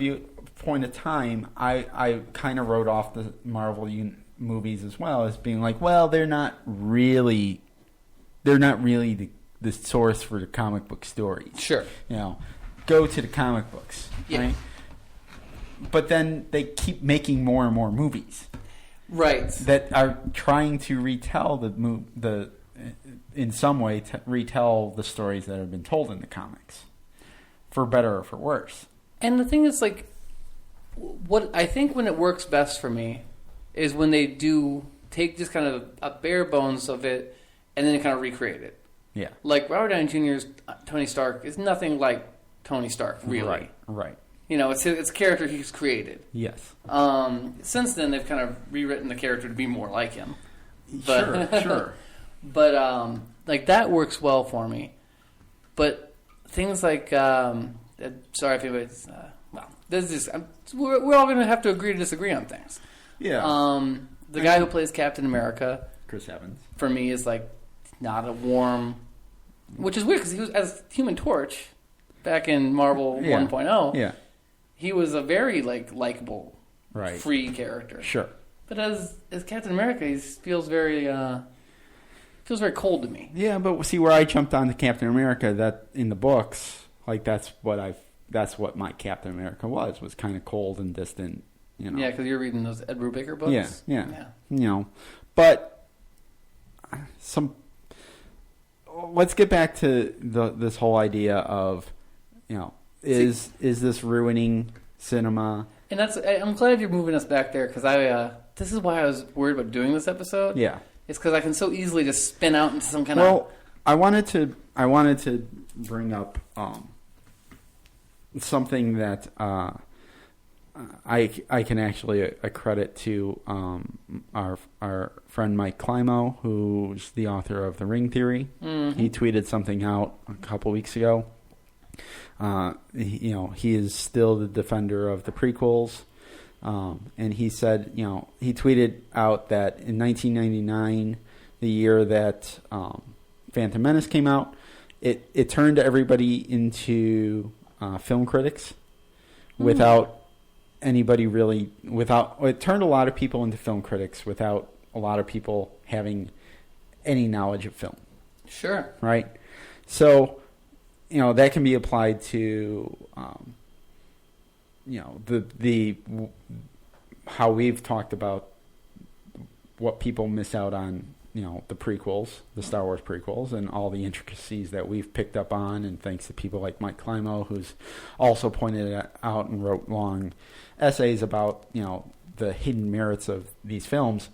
of time, I kind of wrote off the Marvel movies as well as being like, well, they're not really the source for the comic book stories. Sure. You know, go to the comic books. Yeah. Right? But then they keep making more and more movies. Right. That are trying to retell in some way, retell the stories that have been told in the comics. for better or for worse. And the thing is, like, what I think when it works best for me is when they do take just kind of a bare bones of it and then kind of recreate it. Yeah. Like, Robert Downey Jr.'s Tony Stark is nothing like Tony Stark, really. Right. You know, it's a character he's created. Yes. Since then, they've kind of rewritten the character to be more like him. But, sure. But, like, that works well for me. But things like, sorry if anybody's, this is we're all going to have to agree to disagree on things. Yeah. The guy who plays Captain America, Chris Evans, for me is like not a warm, which is weird because he was as Human Torch back in Marvel 1.0. Yeah. He was a very likable, free character. Sure. But as Captain America, he feels very cold to me. Yeah, but see where I jumped on to Captain America, that in the books, like that's what my Captain America was kind of cold and distant. You know. Yeah, because you're reading those Ed Brubaker books. Yeah. You know, but let's get back to this whole idea of, you know, is this ruining cinema? And I'm glad you're moving us back there because this is why I was worried about doing this episode. Yeah, it's because I can so easily just spin out into some kind of. Well, I wanted to bring up something that I can actually accredit to our friend Mike Climo, who's the author of The Ring Theory. Mm-hmm. He tweeted something out a couple weeks ago. He is still the defender of the prequels, and he said, he tweeted out that in 1999, the year that Phantom Menace came out, it turned everybody into film critics without anybody really, it turned a lot of people into film critics without a lot of people having any knowledge of film. Sure. Right? So, that can be applied to, the how we've talked about what people miss out on, the prequels, the Star Wars prequels, and all the intricacies that we've picked up on, and thanks to people like Mike Climo, who's also pointed it out and wrote long essays about, the hidden merits of these films.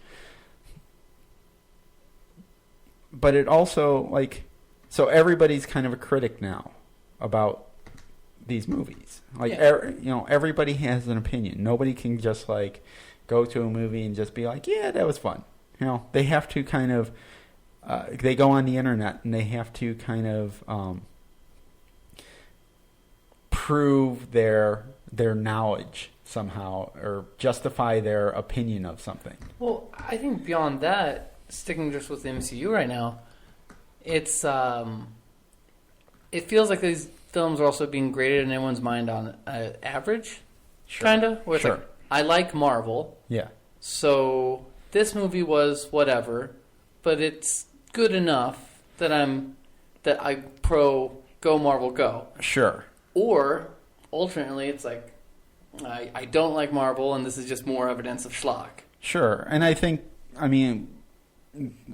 But it also, so everybody's kind of a critic now about these movies. Everybody has an opinion. Nobody can just, go to a movie and just be like, yeah, that was fun. They have to kind of, they go on the internet and they have to kind of prove their knowledge somehow or justify their opinion of something. Well, I think beyond that, sticking just with the MCU right now, it's it feels like these films are also being graded in everyone's mind on average, kind of. Sure. I like Marvel. Yeah. So this movie was whatever, but it's good enough that I pro go Marvel go. Sure. Or alternately, it's like I don't like Marvel, and this is just more evidence of schlock. Sure, and I think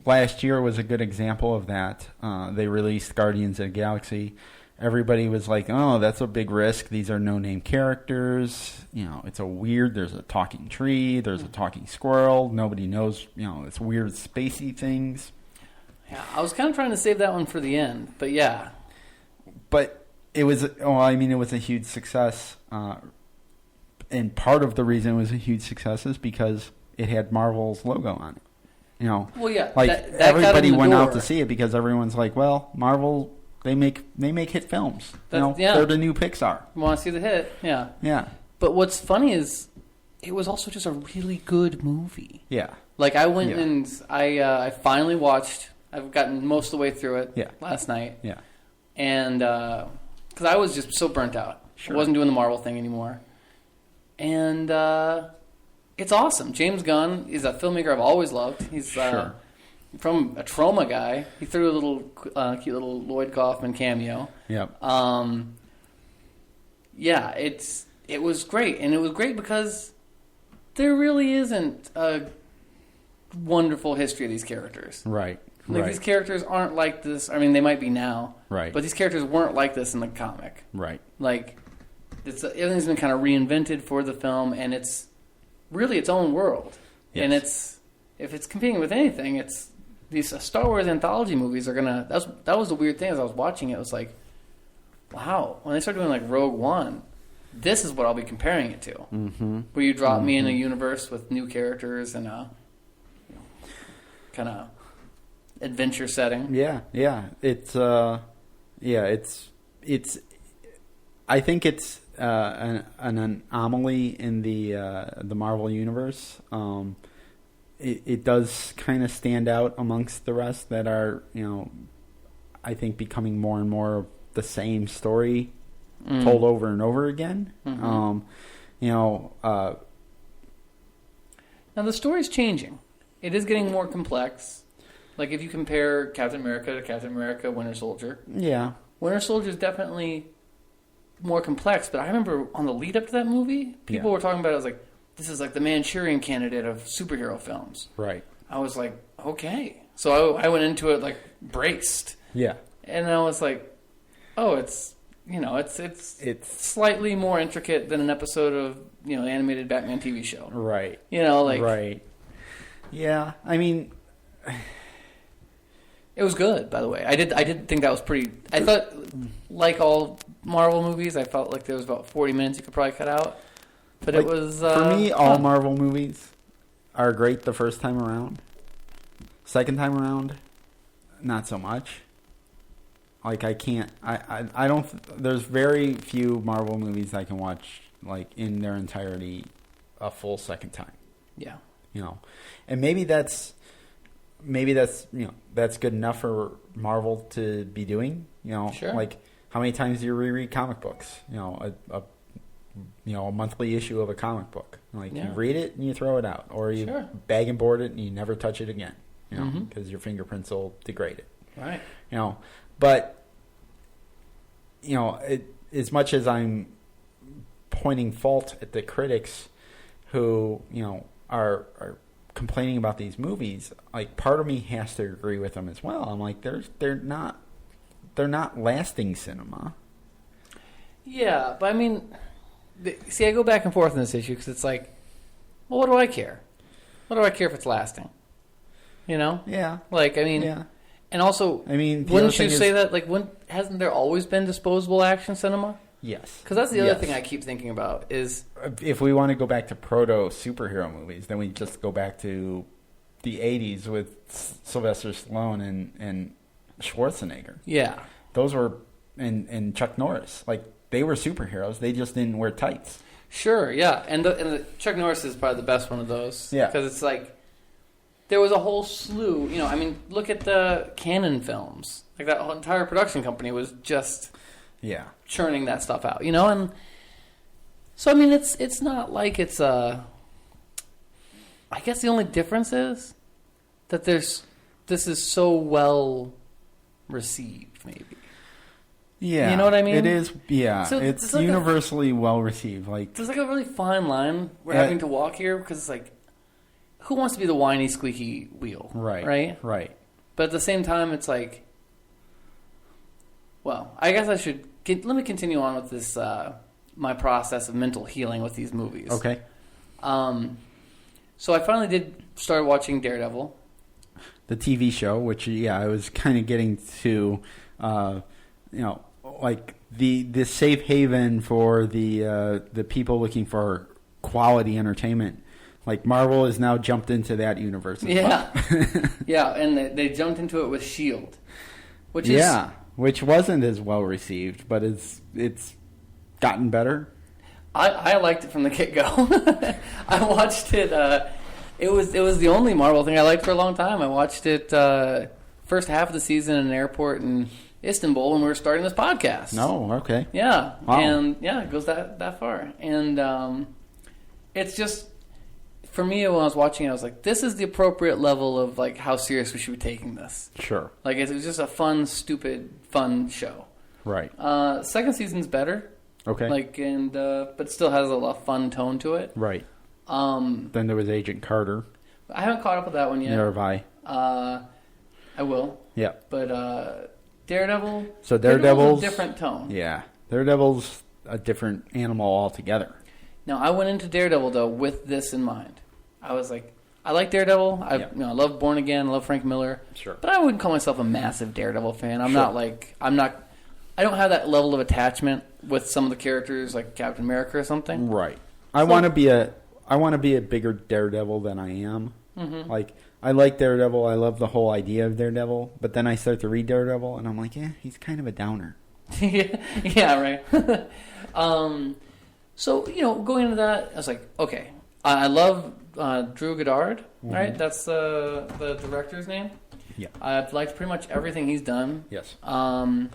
last year was a good example of that. They released Guardians of the Galaxy. Everybody was like, oh, that's a big risk. These are no-name characters. It's there's a talking tree, there's a talking squirrel. Nobody knows, it's weird spacey things. Yeah, I was kind of trying to save that one for the end, but yeah. But it was, it was a huge success. And part of the reason it was a huge success is because it had Marvel's logo on it. Well, yeah, that everybody went out to see it because everyone's like, well, Marvel, they make hit films. They're the new Pixar. You want to see the hit? Yeah. Yeah. But what's funny is it was also just a really good movie. Yeah. I went and I finally watched. I've gotten most of the way through it last night. Yeah. And because I was just so burnt out. Sure. I wasn't doing the Marvel thing anymore. And it's awesome. James Gunn is a filmmaker I've always loved. He's from a Trauma guy. He threw a little cute little Lloyd Kaufman cameo. Yep. It was great, and it was great because there really isn't a wonderful history of these characters. Right. Like, these characters aren't like this. I mean, they might be now. Right. But these characters weren't like this in the comic. Right. Like, everything's been kind of reinvented for the film, and it's really its own world. Yes. And if it's competing with anything, it's these Star Wars anthology movies are gonna. That was the weird thing as I was watching it. It was like, wow, when they start doing like Rogue One, this is what I'll be comparing it to. Mm-hmm. Where you drop me in a universe with new characters and a kind of adventure setting. Yeah. It's I think it's an anomaly in the Marvel universe. It does kind of stand out amongst the rest that are, I think becoming more and more of the same story told over and over again. Mm-hmm. Now the story's changing. It is getting more complex. Like if you compare Captain America to Captain America Winter Soldier. Yeah. Winter Soldier is definitely more complex, but I remember on the lead up to that movie, people were talking about it as like, this is like the Manchurian Candidate of superhero films. Right. I was like, okay. So I went into it like braced. Yeah. And I was like, oh, it's slightly more intricate than an episode of, the animated Batman TV show. Right. Right. Yeah. I mean, it was good, by the way. I did think that was pretty. I thought, like all Marvel movies, I felt like there was about 40 minutes you could probably cut out. But it was for me, all Marvel movies are great the first time around. Second time around, not so much. Like I can't. I don't. There's very few Marvel movies I can watch like in their entirety a full second time. Yeah. And maybe that's that's good enough for Marvel to be doing. Sure. Like how many times do you reread comic books? A monthly issue of a comic book. Like you read it and you throw it out, or you bag and board it and you never touch it again. Because your fingerprints will degrade it. Right. But as much as I'm pointing fault at the critics who are complaining about these movies, like part of me has to agree with them as well. I'm like, they're not lasting cinema. Yeah, but I mean, see, I go back and forth on this issue because it's like, well, what do I care? What do I care if it's lasting? Yeah. Like, I mean, yeah. And also, I mean, wouldn't you say that? Like, hasn't there always been disposable action cinema? Yes. Because that's the other thing I keep thinking about is... If we want to go back to proto-superhero movies, then we just go back to the 80s with Sylvester Stallone and Schwarzenegger. Yeah. Those were... And Chuck Norris. Like, they were superheroes. They just didn't wear tights. Sure, yeah. And the Chuck Norris is probably the best one of those. Yeah. Because it's like... There was a whole slew... I mean, look at the Canon films. Like, that whole entire production company was just... Yeah. Churning that stuff out, and so I mean it's not like it's I guess the only difference is that this is so well received, maybe. Yeah. You know what I mean? It is, yeah. So it's like universally well received. Like there's like a really fine line we're having to walk here because it's like, who wants to be the whiny, squeaky wheel? Right. But at the same time, it's like, well, I guess I should... let me continue on with this, my process of mental healing with these movies. Okay. So I finally start watching Daredevil. The TV show, which, I was kind of getting to, like the safe haven for the people looking for quality entertainment. Like Marvel has now jumped into that universe as well. Yeah, and they jumped into it with S.H.I.E.L.D., which is... Which wasn't as well received, but it's gotten better. I liked it from the get-go. I watched it. It was the only Marvel thing I liked for a long time. I watched it first half of the season in an airport in Istanbul when we were starting this podcast. No, okay. Yeah, wow. And it goes that far. And it's just, for me, when I was watching it, I was like, this is the appropriate level of like how serious we should be taking this. Sure. Like, it was just a fun, stupid, fun show. Right. Second season's better. Okay. Like, but still has a fun tone to it. Right. Then there was Agent Carter. I haven't caught up with that one yet. Neither have I. I will. Yeah. But Daredevil. So Daredevil's a different tone. Yeah, Daredevil's a different animal altogether. Now I went into Daredevil though with this in mind. I was like, I like Daredevil. I love Born Again. I love Frank Miller. Sure. But I wouldn't call myself a massive Daredevil fan. I don't have that level of attachment with some of the characters like Captain America or something. Right. I want to be a bigger Daredevil than I am. Mm-hmm. Like, I like Daredevil. I love the whole idea of Daredevil. But then I start to read Daredevil, and I'm like, he's kind of a downer. Yeah, right. So, going into that, I was like, okay. I love Drew Goddard, right? Mm-hmm. That's the director's name. Yeah. I've liked pretty much everything he's done. Yes. I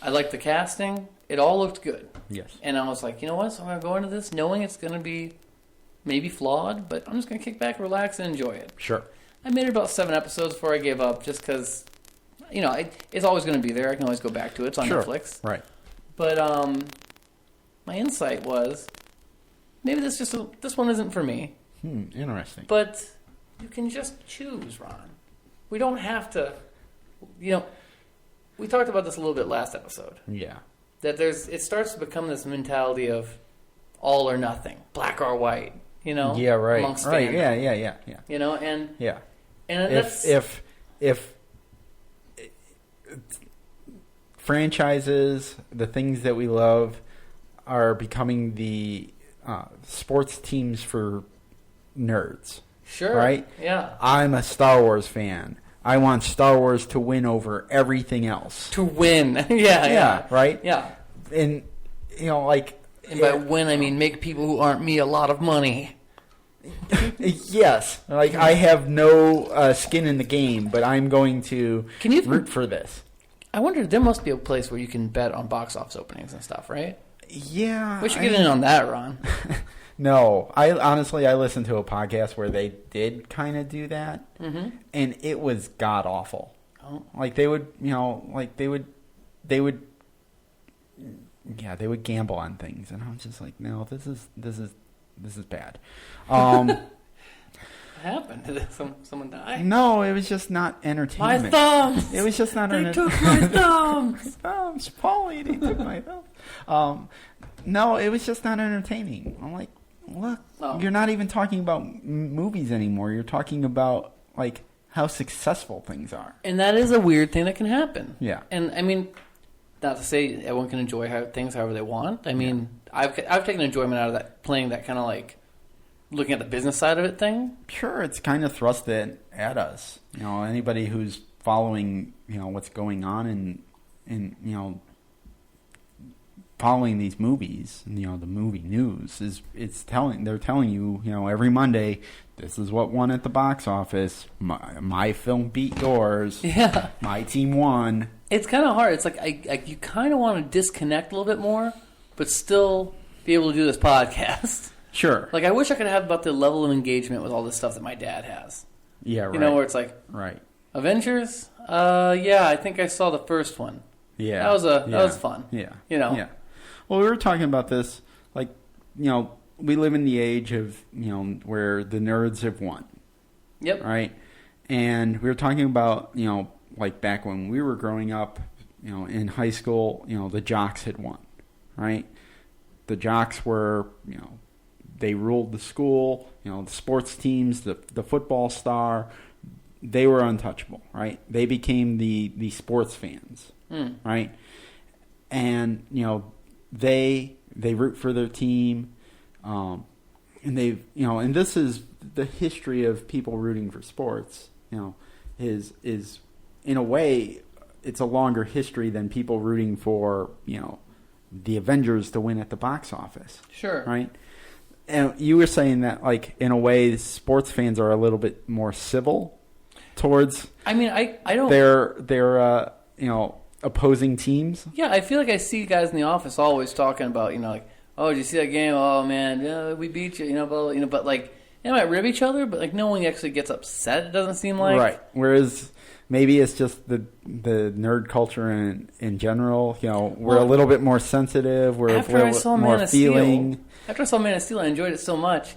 like the casting. It all looked good. Yes. And I was like, you know what? So I'm going to go into this knowing it's going to be maybe flawed, but I'm just going to kick back, relax, and enjoy it. Sure. I made it about 7 episodes before I gave up just because, it's always going to be there. I can always go back to it. It's on Netflix. Right. But my insight was maybe this one isn't for me. Interesting. But you can just choose, Ron. We don't have to, we talked about this a little bit last episode. Yeah. That it starts to become this mentality of all or nothing, black or white, Yeah, right. Amongst right. fandom. Yeah. And yeah. And if franchises, the things that we love, are becoming the sports teams for nerds. Sure. Right? Yeah. I'm a Star Wars fan. I want Star Wars to win over everything else. To win. Yeah. Right? Yeah. And, And by win, I mean make people who aren't me a lot of money. Yes. I have no skin in the game, but I'm going to root for this. I wonder, there must be a place where you can bet on box office openings and stuff, right? Yeah. We should get in on that, Ron. No, I listened to a podcast where they did kind of do that, and it was god awful. Oh. They would gamble on things, and I'm just like, no, this is bad. What happened? Did someone die? No, it was just not entertainment. My thumbs. It was just not. They took my thumbs. Thumbs, Paulie. They took my thumbs. No, it was just not entertaining. I'm like, look, You're not even talking about movies anymore. You're talking about how successful things are. And that is a weird thing that can happen. Yeah. And I mean, not to say everyone can enjoy things however they want. I mean, I've taken enjoyment out of that, playing that kind of looking at the business side of it thing. Sure, it's kind of thrust it at us. Anybody who's following, what's going on in following these movies, the movie news they're telling you, every Monday, this is what won at the box office. My film beat yours. Yeah. My team won. It's kind of hard. It's you kind of want to disconnect a little bit more, but still be able to do this podcast. Sure. I wish I could have about the level of engagement with all this stuff that my dad has. Yeah, right. Where it's right. Avengers? Yeah, I think I saw the first one. Yeah. That was fun. Yeah. Yeah. Well, we were talking about this, we live in the age of, where the nerds have won. Yep. Right? And we were talking about, back when we were growing up, in high school, the jocks had won. Right? The jocks were, they ruled the school, the sports teams, the football star, they were untouchable, right? They became the sports fans, right? And, they root for their team, and and this is the history of people rooting for sports, is in a way, it's a longer history than people rooting for, the Avengers to win at the box office. Sure. Right? And you were saying that, in a way, sports fans are a little bit more civil towards. I mean, I don't. Their opposing teams. Yeah, I feel like I see guys in the office always talking about, oh, did you see that game? Oh man, yeah, we beat you. But they might rib each other, but no one actually gets upset. It doesn't seem like. Right. Whereas maybe it's just the nerd culture in general. We're a little bit more sensitive. We're more feeling. After I saw Man of Steel, I enjoyed it so much.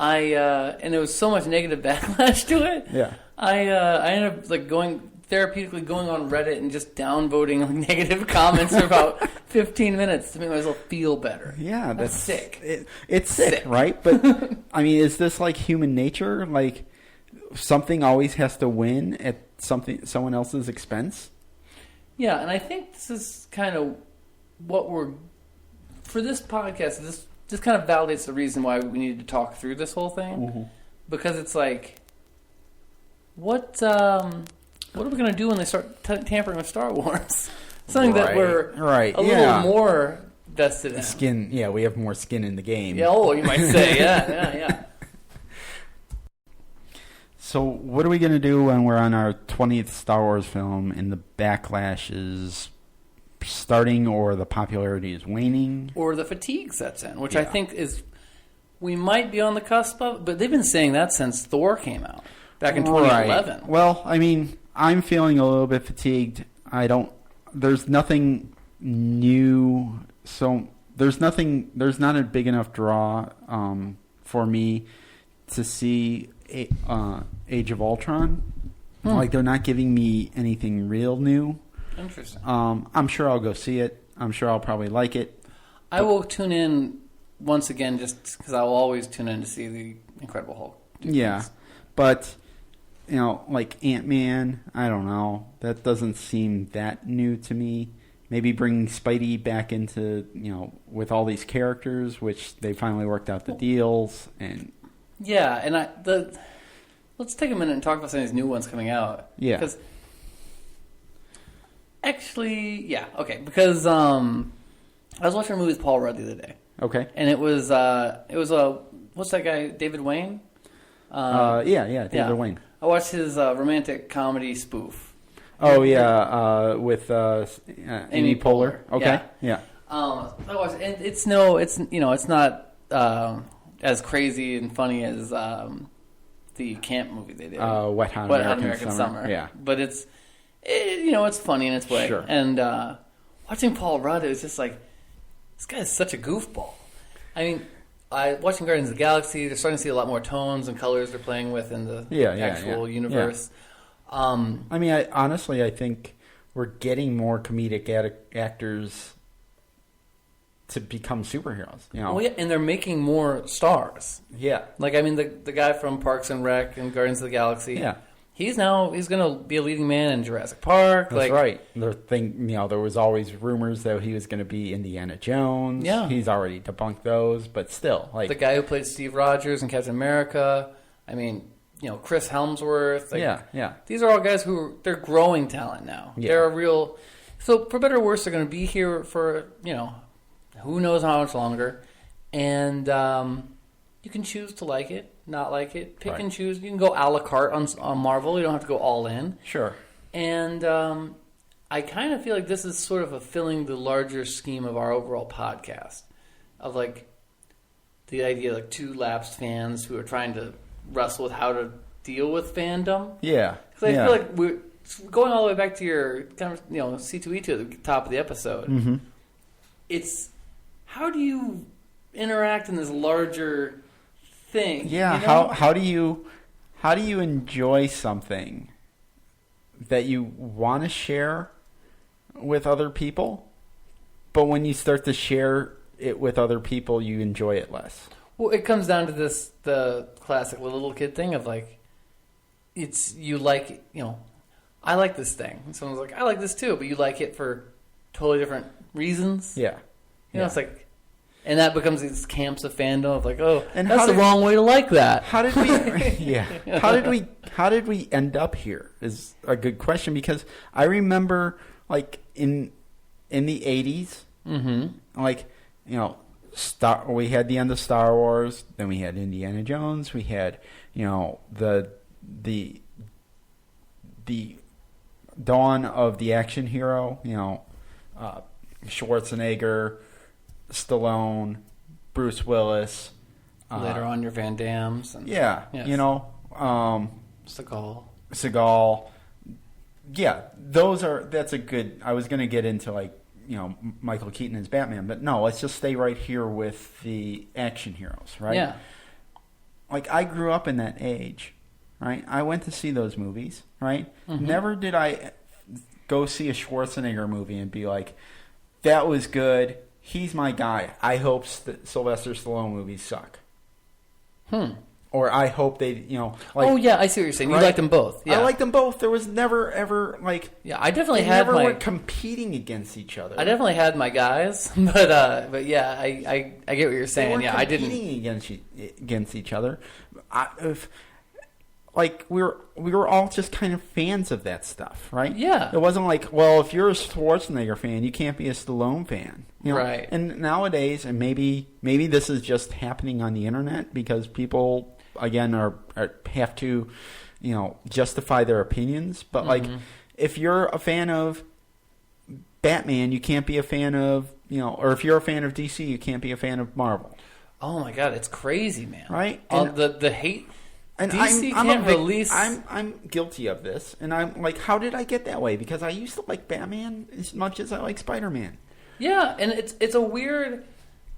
and there was so much negative backlash to it. Yeah. I ended up like therapeutically going on Reddit and just downvoting like, negative comments for about 15 minutes to make myself feel better. Yeah, that's sick. It's sick, right? But I mean, is this like human nature? Like something always has to win at someone else's expense? Yeah, and I think this is kind of what we're for this podcast. This kind of validates the reason why we needed to talk through this whole thing, because it's like, what are we going to do when they start tampering with Star Wars? Something that we're a little more vested in. Skin, yeah, we have more skin in the game. Yeah, you might say, yeah. So what are we going to do when we're on our 20th Star Wars film and the backlash is starting or the popularity is waning? Or the fatigue sets in, which I think is... We might be on the cusp of... But they've been saying that since Thor came out, back in 2011. Right. Well, I mean, I'm feeling a little bit fatigued. There's nothing new, so there's not a big enough draw for me to see Age of Ultron. Like, they're not giving me anything real new. Interesting. I'm sure I'll go see it. I'm sure I'll probably like it. I will tune in once again just because I will always tune in to see the Incredible Hulk. Yeah, but... like Ant-Man, I don't know. That doesn't seem that new to me. Maybe bringing Spidey back into, with all these characters, which they finally worked out the deals. And yeah, and let's take a minute and talk about some of these new ones coming out. Yeah. Because actually, yeah, okay. Because I was watching a movie with Paul Rudd the other day. Okay. And it was what's that guy, David Wayne? David Wayne. I watched his romantic comedy spoof. Oh yeah, with Amy Poehler. Okay, yeah. I watched, and it's not as crazy and funny as the camp movie they did. Wet Hot American Summer. Yeah, but it's funny in its way. Sure. And watching Paul Rudd, it was just like, this guy is such a goofball. I mean. Watching Guardians of the Galaxy, they're starting to see a lot more tones and colors they're playing with in the actual universe. Yeah. I mean, I think we're getting more comedic actors to become superheroes. Well, yeah, and they're making more stars. Yeah. Like, I mean, the guy from Parks and Rec and Guardians of the Galaxy. Yeah. He's going to be a leading man in Jurassic Park. That's right. There was always rumors that he was going to be Indiana Jones. Yeah. He's already debunked those, but still. Like the guy who played Steve Rogers in Captain America. I mean, Chris Helmsworth. Yeah. These are all guys they're growing talent now. Yeah. They're a real... So, for better or worse, they're going to be here for, who knows how much longer. And you can choose to like it. Not like it. Pick and choose. You can go a la carte on Marvel. You don't have to go all in. Sure. And I kind of feel like this is sort of fulfilling the larger scheme of our overall podcast. Of like the idea of like two lapsed fans who are trying to wrestle with how to deal with fandom. Yeah. Because I feel like we're going all the way back to your kind of, C2E2 at the top of the episode. Mm-hmm. It's how do you interact in this larger thing? Yeah, how do you enjoy something that you want to share with other people, but when you start to share it with other people, you enjoy it less? Well, it comes down to the classic little kid thing of like, I like this thing. And someone's like, I like this too, but you like it for totally different reasons. Yeah. It's like, and that becomes these camps of fandom of like, oh, and that's the wrong way to like that. How did we? How did we end up here? Is a good question, because I remember like in the 80s, like we had the end of Star Wars, then we had Indiana Jones, we had the dawn of the action hero, Schwarzenegger, Stallone, Bruce Willis. Later on, your Van Dammes. And, Seagal. Yeah, that's a good... I was going to get into, like, Michael Keaton as Batman, but no, let's just stay right here with the action heroes, right? Yeah. I grew up in that age, right? I went to see those movies, right? Mm-hmm. Never did I go see a Schwarzenegger movie and be like, that was good. He's my guy. I hope Sylvester Stallone movies suck. Or I hope they, oh yeah, I see what you're saying. You liked them both. Yeah. I liked them both. There was never ever Yeah, I definitely had never were competing against each other. I definitely had my guys, but yeah, I get what you're saying. Yeah, I didn't competing against each other. We were all just kind of fans of that stuff, right? Yeah. It wasn't like, well, if you're a Schwarzenegger fan, you can't be a Stallone fan. Right. And nowadays, and maybe this is just happening on the internet because people, again, have to, justify their opinions. But, if you're a fan of Batman, you can't be a fan of, or if you're a fan of DC, you can't be a fan of Marvel. Oh, my God. It's crazy, man. Right? And the hate... And DC can't release... I'm guilty of this, and I'm like, how did I get that way? Because I used to like Batman as much as I like Spider-Man. Yeah, and it's a weird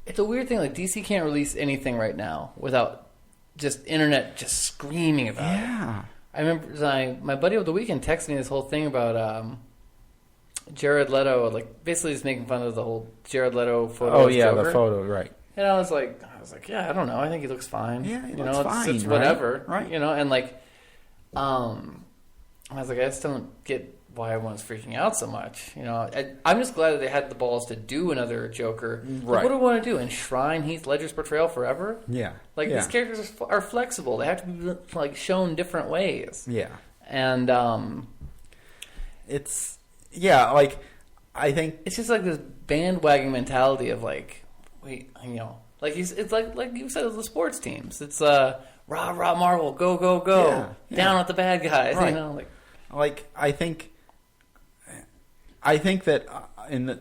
thing. Like DC can't release anything right now without just internet just screaming about it. Yeah, I remember my buddy over the weekend texted me this whole thing about Jared Leto, like basically just making fun of the whole Jared Leto photo. Oh yeah, Joker. The photo, right? And I was like, yeah, I don't know. I think he looks fine. Yeah, he looks fine. It's whatever, right? And I was like, I just don't get why everyone's freaking out so much. I'm just glad that they had the balls to do another Joker. Right. Like, what do we want to do? Enshrine Heath Ledger's portrayal forever? Yeah. These characters are flexible. They have to be shown different ways. Yeah. And I think it's just like this bandwagon mentality of like, wait, it's like you said, the sports teams. It's rah rah Marvel, go go go, down with the bad guys. Right. I think that in the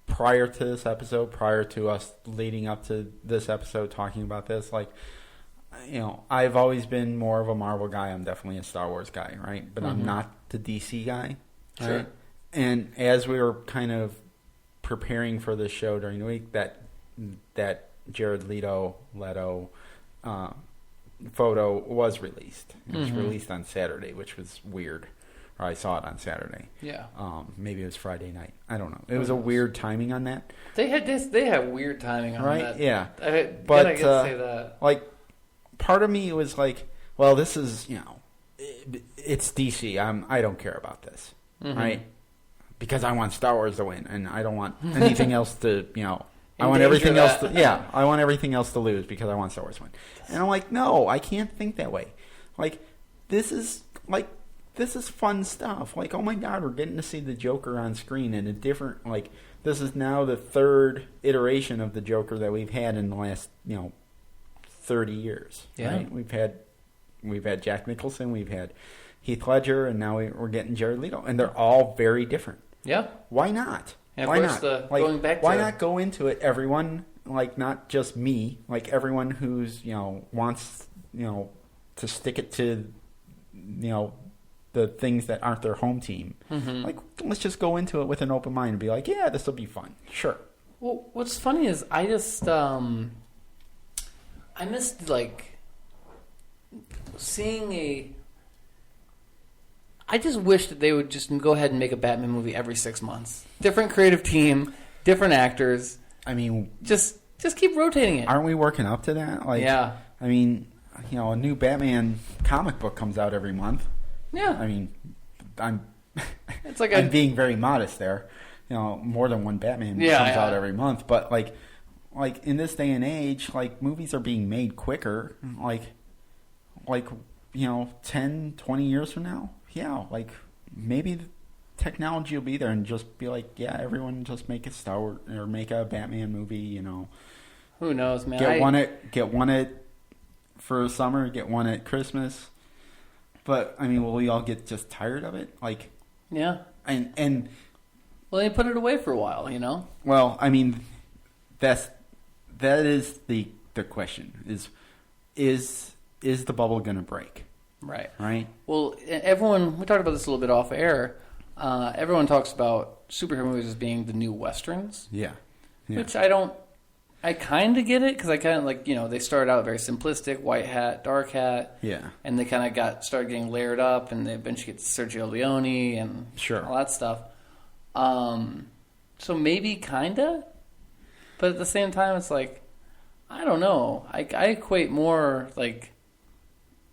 prior to this episode, prior to us leading up to this episode talking about this, I've always been more of a Marvel guy. I'm definitely a Star Wars guy, right? But I'm not the DC guy. Sure. Right? And as we were kind of preparing for this show during the week, that Jared Leto photo was released. It was released on Saturday, which was weird. Or I saw it on Saturday. Yeah. Maybe it was Friday night. I don't know. It was a weird timing on that. They had weird timing on that. Right? Yeah. I get to say that. Part of me was like, well, this is, it's DC. I don't care about this. Right? Because I want Star Wars to win, and I don't want anything else to, I want everything else to, I want everything else to lose because I want Star Wars to win. And I'm like, no, I can't think that way. This is fun stuff. Oh my God, we're getting to see the Joker on screen in a different, this is now the third iteration of the Joker that we've had in the last, 30 years. Yeah. Right? We've had Jack Nicholson, we've had Heath Ledger, and now we're getting Jared Leto. And they're all very different. Yeah. Why not? And why not? Going back why not go into it, everyone, not just me, everyone who's, wants, to stick it to, the things that aren't their home team. Let's just go into it with an open mind and be like, yeah, this will be fun. Sure. Well, what's funny is I just, I missed, seeing I just wish that they would just go ahead and make a Batman movie every 6 months. Different creative team, different actors. I mean... Just keep rotating it. Aren't we working up to that? Yeah. I mean, a new Batman comic book comes out every month. Yeah. I mean, I'm it's like I'm being very modest there. More than one Batman comes out every month. But, in this day and age, movies are being made quicker. 10, 20 years from now. Yeah, maybe the technology will be there and just be everyone just make a Star Wars or make a Batman movie, Who knows, man? Get one for summer, get one at Christmas. But I mean, will we all get just tired of it? Yeah. And well, they put it away for a while, Well, I mean, that is the question is the bubble going to break? Right. Right. Well, we talked about this a little bit off air. Everyone talks about superhero movies as being the new westerns. Yeah. Which I don't I kind of get it because I kind of like, they started out very simplistic, white hat, dark hat. Yeah. And they kind of started getting layered up, and they eventually get to Sergio Leone and all that stuff. So maybe kind of, but at the same time, it's like, I don't know. I equate more like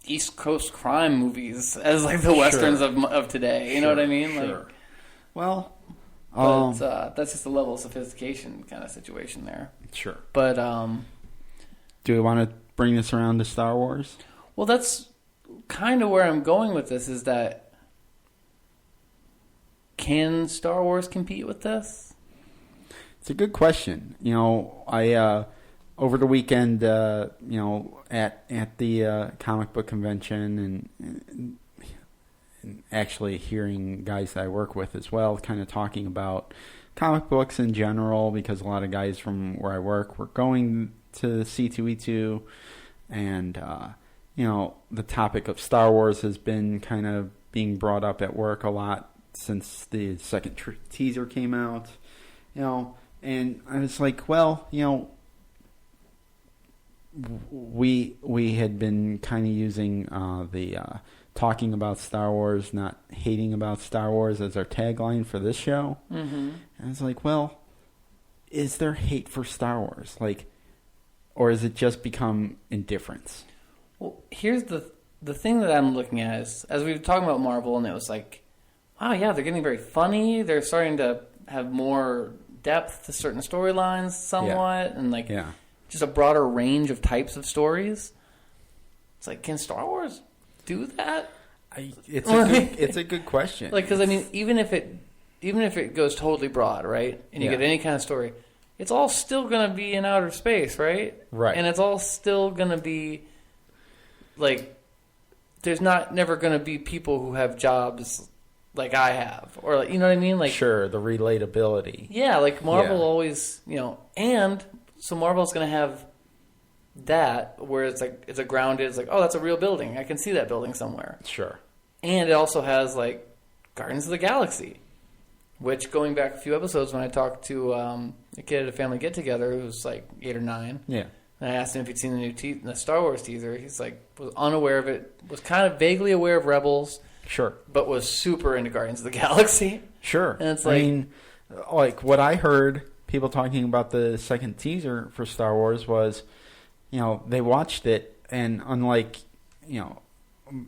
East Coast crime movies as like the westerns of today. You know what I mean? Sure. Like, well, but that's just a level of sophistication kind of situation there. Sure. But do we want to bring this around to Star Wars? Well, that's kind of where I'm going with this. Is that can Star Wars compete with this? It's a good question. I over the weekend, at the comic book convention and actually hearing guys that I work with as well, kind of talking about comic books in general, because a lot of guys from where I work were going to C2E2, and the topic of Star Wars has been kind of being brought up at work a lot since the second teaser came out, and I was like, well, we had been kind of using the talking about Star Wars, not hating about Star Wars as our tagline for this show. Mm-hmm. And I was like, well, is there hate for Star Wars? Or is it just become indifference? Well, here's the thing that I'm looking at is, as we were talking about Marvel, and it was like, wow, yeah, they're getting very funny. They're starting to have more depth to certain storylines somewhat, and just a broader range of types of stories. It's like, can Star Wars do that? It's a good question. Because I mean, even if it goes totally broad, right, and you get any kind of story, it's all still going to be in outer space, right? Right. And it's all still going to be like, there's never going to be people who have jobs like I have, or you know what I mean? Like, sure, the relatability. Yeah, like Marvel always, and so Marvel's going to have that where it's like it's a grounded. It's like, oh, that's a real building. I can see that building somewhere. Sure. And it also has like Guardians of the Galaxy, which going back a few episodes when I talked to a kid at a family get together who was like 8 or 9. Yeah. And I asked him if he'd seen the Star Wars teaser. He's like, was unaware of it, was kind of vaguely aware of Rebels. Sure. But was super into Guardians of the Galaxy. Sure. And it's like, I mean, like what I heard people talking about the second teaser for Star Wars was, they watched it, and unlike,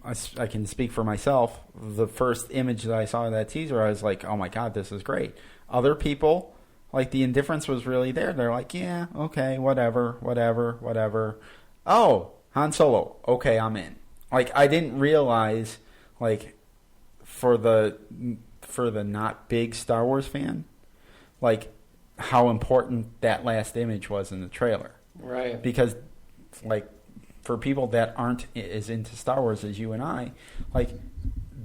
I can speak for myself, the first image that I saw of that teaser, I was like, oh my God, this is great. Other people, like, the indifference was really there. They're like, yeah, okay, whatever. Oh, Han Solo. Okay, I'm in. Like, I didn't realize, like, for the not big Star Wars fan, like, how important that last image was in the trailer. Right. Because, like, for people that aren't as into Star Wars as you and I, like,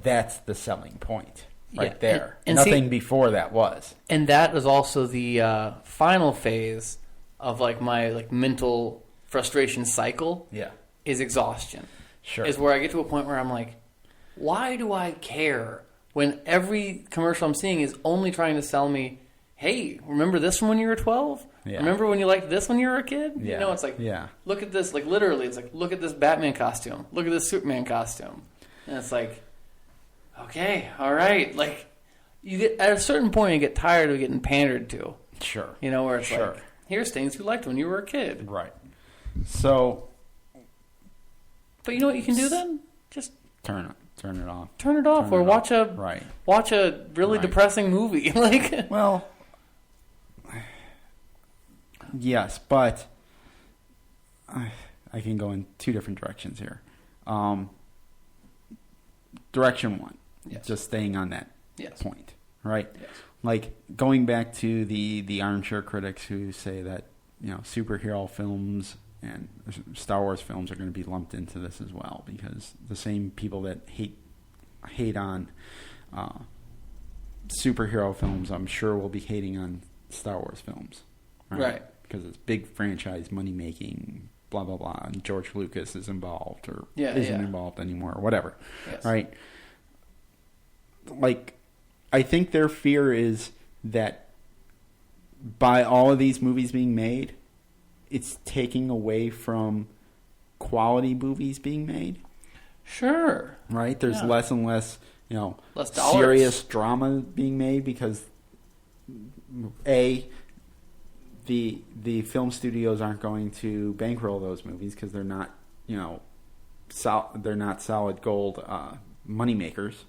that's the selling point right there. And nothing before that was. And that is also the final phase of, like, my, like, mental frustration cycle. Yeah. Is exhaustion. Sure. Is where I get to a point where I'm like, why do I care when every commercial I'm seeing is only trying to sell me, hey, remember this from when you were 12? Yeah. Remember when you liked this when you were a kid? Yeah. It's like, look at this, like literally, it's like, look at this Batman costume. Look at this Superman costume. And it's like, okay, all right. Like, you get at a certain point, you get tired of getting pandered to. Sure. Where it's like, here's things you liked when you were a kid. Right. So. But you know what you can do then? Just turn it off. Turn it off, or watch a really depressing movie. Like, well, yes, but I can go in two different directions here. Direction one, just staying on that point, right? Yes. Like going back to the armchair critics who say that superhero films and Star Wars films are going to be lumped into this as well, because the same people that hate on superhero films, I'm sure will be hating on Star Wars films, right? Because it's big franchise, money making, blah blah blah, and George Lucas is involved or isn't involved anymore, or whatever, right? Like, I think their fear is that by all of these movies being made, it's taking away from quality movies being made. Sure. Right? There's less and less, less serious drama being made because the film studios aren't going to bankroll those movies because they're not, they're not solid gold money makers,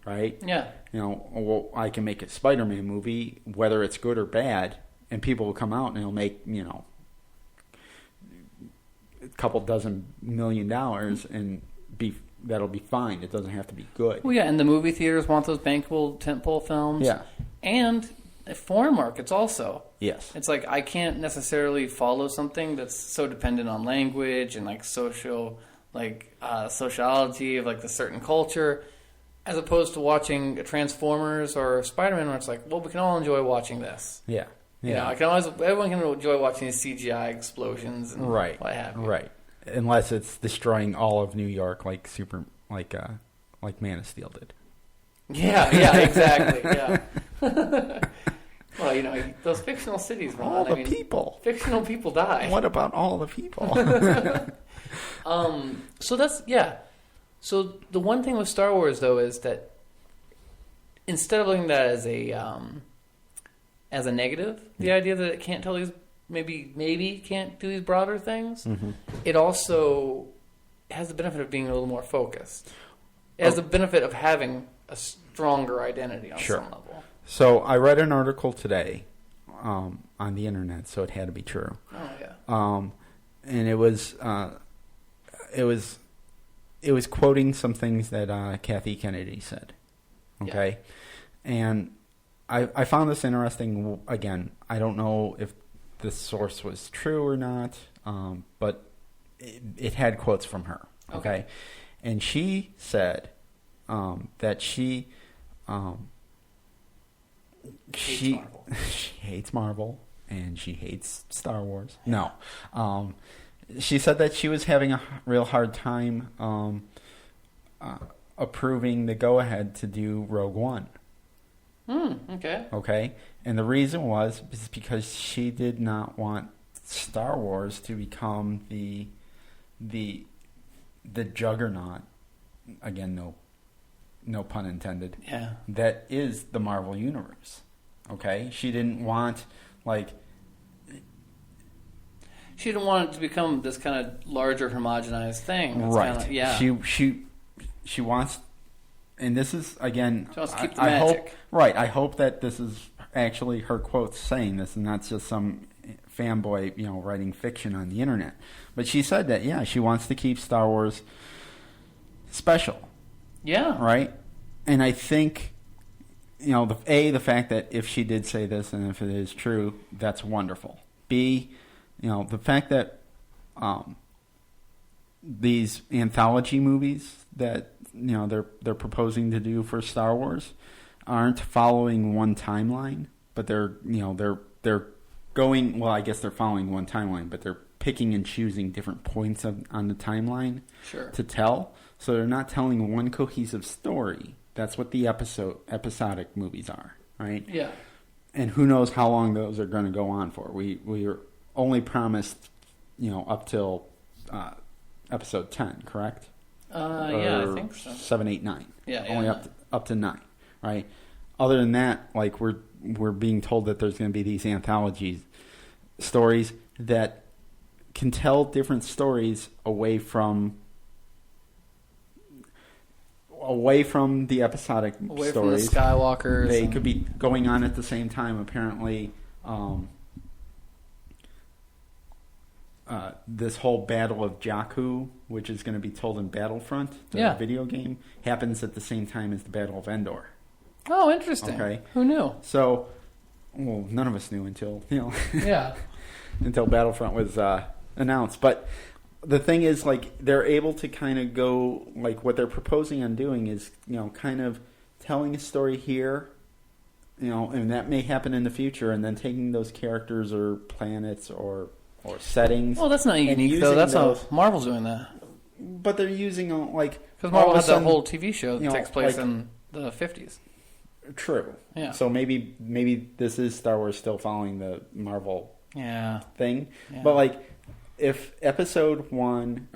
right? Yeah. Well, I can make a Spider-Man movie, whether it's good or bad, and people will come out and it'll make, a couple dozen $1 million and that'll be fine. It doesn't have to be good. Well, yeah, and the movie theaters want those bankable tentpole films. Yeah. And foreign markets also. Yes. It's like I can't necessarily follow something that's so dependent on language and like social, sociality of like the certain culture, as opposed to watching Transformers or Spider-Man, where it's like, well, we can all enjoy watching this. Yeah. Yeah. Everyone can enjoy watching these CGI explosions and what have you. Right. Unless it's destroying all of New York, like Man of Steel did. Yeah, exactly. Yeah. Well, those fictional cities, Ron. All the people. Fictional people die. What about all the people? So that's So the one thing with Star Wars, though, is that instead of looking at that as a negative, the idea that it can't tell these maybe can't do these broader things, it also has the benefit of being a little more focused. It has the benefit of having a stronger identity on some level. So I read an article today on the internet, so it had to be true. Oh yeah. And it was quoting some things that Kathy Kennedy said. Okay, and I found this interesting. Again, I don't know if the source was true or not, but it had quotes from her. Okay, and she said that she hates Marvel and she hates Star Wars. No, she said that she was having a real hard time approving the go-ahead to do Rogue One. Okay. Okay, and the reason was because she did not want Star Wars to become the juggernaut. Again, no pun intended. Yeah. That is the Marvel Universe. Okay? She didn't want, She didn't want it to become this kind of larger homogenized thing. It's right. Kinda, She wants... And this is, again... She wants to keep the magic. I hope that this is actually her quote saying this and not just some fanboy, writing fiction on the internet. But she said that, she wants to keep Star Wars special. Yeah. Right? And I think, the fact that if she did say this and if it is true, that's wonderful. B, the fact that these anthology movies that, they're proposing to do for Star Wars aren't following one timeline, but they're going, well, I guess they're following one timeline, but they're picking and choosing different points on the timeline to tell. So they're not telling one cohesive story. That's what the episodic movies are, right? Yeah. And who knows how long those are going to go on for. We are only promised, up till episode 10, correct? I think so. 7, 8, 9. Yeah, only up to 9, right? Other than that, we're being told that there's going to be these anthologies stories that can tell different stories away from the episodic stories. From the Skywalkers. They could be going on at the same time. Apparently, this whole Battle of Jakku, which is going to be told in Battlefront, the video game, happens at the same time as the Battle of Endor. Oh, interesting. Okay. Who knew? So, none of us knew until, Yeah. until Battlefront was announced. But the thing is, they're able to kind of go, what they're proposing on doing is, kind of telling a story here, and that may happen in the future, and then taking those characters or planets or settings. Well, that's not unique, though. That's how Marvel's doing that. But they're using, because Marvel has that whole TV show that takes place in the 50s. True. Yeah. So maybe this is Star Wars still following the Marvel thing. Yeah. But like, if episode 7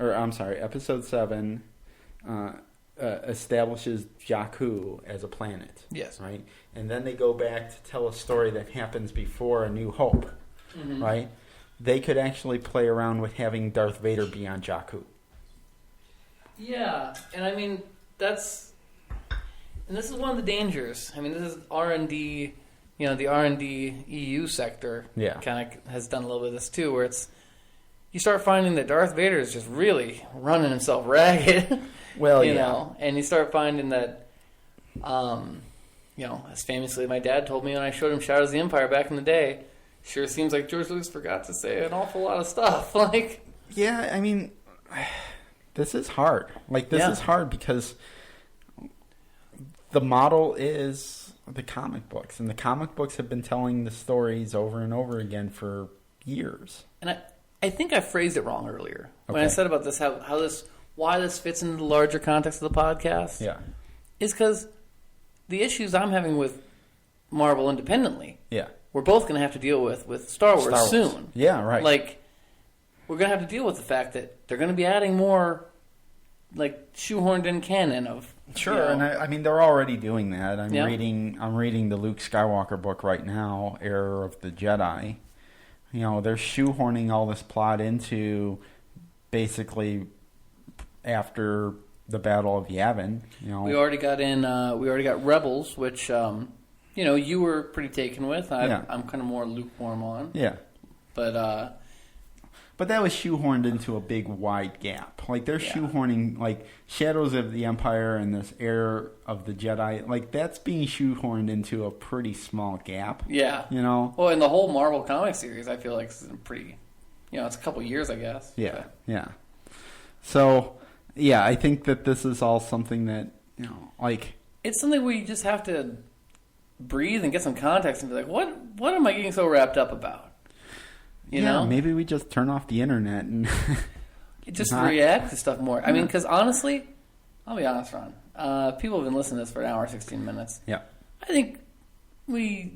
establishes Jakku as a planet, yes, right, and then they go back to tell a story that happens before A New Hope, right, they could actually play around with having Darth Vader be on Jakku. Yeah, and I mean this is one of the dangers. I mean, this is R&D. The R&D EU sector kind of has done a little bit of this too, where you start finding that Darth Vader is just really running himself ragged. Well, you know, and you start finding that, as famously my dad told me when I showed him Shadows of the Empire back in the day, sure seems like George Lucas forgot to say an awful lot of stuff. Like, yeah, I mean, this is hard. Like, this is hard because the model is the comic books, and the comic books have been telling the stories over and over again for years. And I think I phrased it wrong earlier when I said about this, why this fits into the larger context of the podcast. Yeah, is because the issues I'm having with Marvel independently. Yeah, we're both going to have to deal with Star Wars soon. Yeah, right. Like, we're going to have to deal with the fact that they're going to be adding more, like, shoehorned in canon of. Sure, and I mean they're already doing that. I'm reading the Luke Skywalker book right now, Heir of the Jedi. You know, they're shoehorning all this plot into basically after the Battle of Yavin. You know, we already got Rebels, which you were pretty taken with. I'm kind of more lukewarm on. Yeah, but that was shoehorned into a big wide gap. Like, they're shoehorning, like, Shadows of the Empire and this Heir of the Jedi. Like, that's being shoehorned into a pretty small gap. Yeah. You know? Well, in the whole Marvel comic series, I feel like it's pretty, it's a couple years, I guess. Yeah, yeah. So, yeah, I think that this is all something that, like... It's something where you just have to breathe and get some context and be like, what am I getting so wrapped up about? You know? Maybe we just turn off the internet and just react to stuff more. I mean, because honestly, I'll be honest, Ron. People have been listening to this for an hour, 16 minutes. Yeah, I think we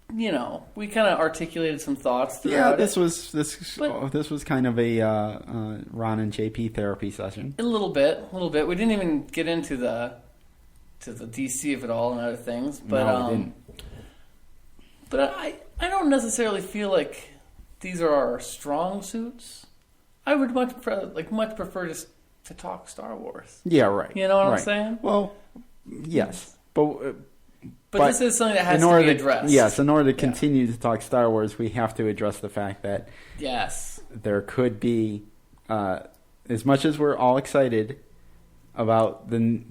kind of articulated some thoughts throughout. This was kind of a Ron and JP therapy session. A little bit. We didn't even get into the DC of it all and other things, but no, we didn't. But I don't necessarily feel like these are our strong suits. I would much prefer just to talk Star Wars. Yeah, right. You know what I'm saying? Well, yes, but this is something that has to be addressed. Yes, in order to continue to talk Star Wars, we have to address the fact that there could be, as much as we're all excited about the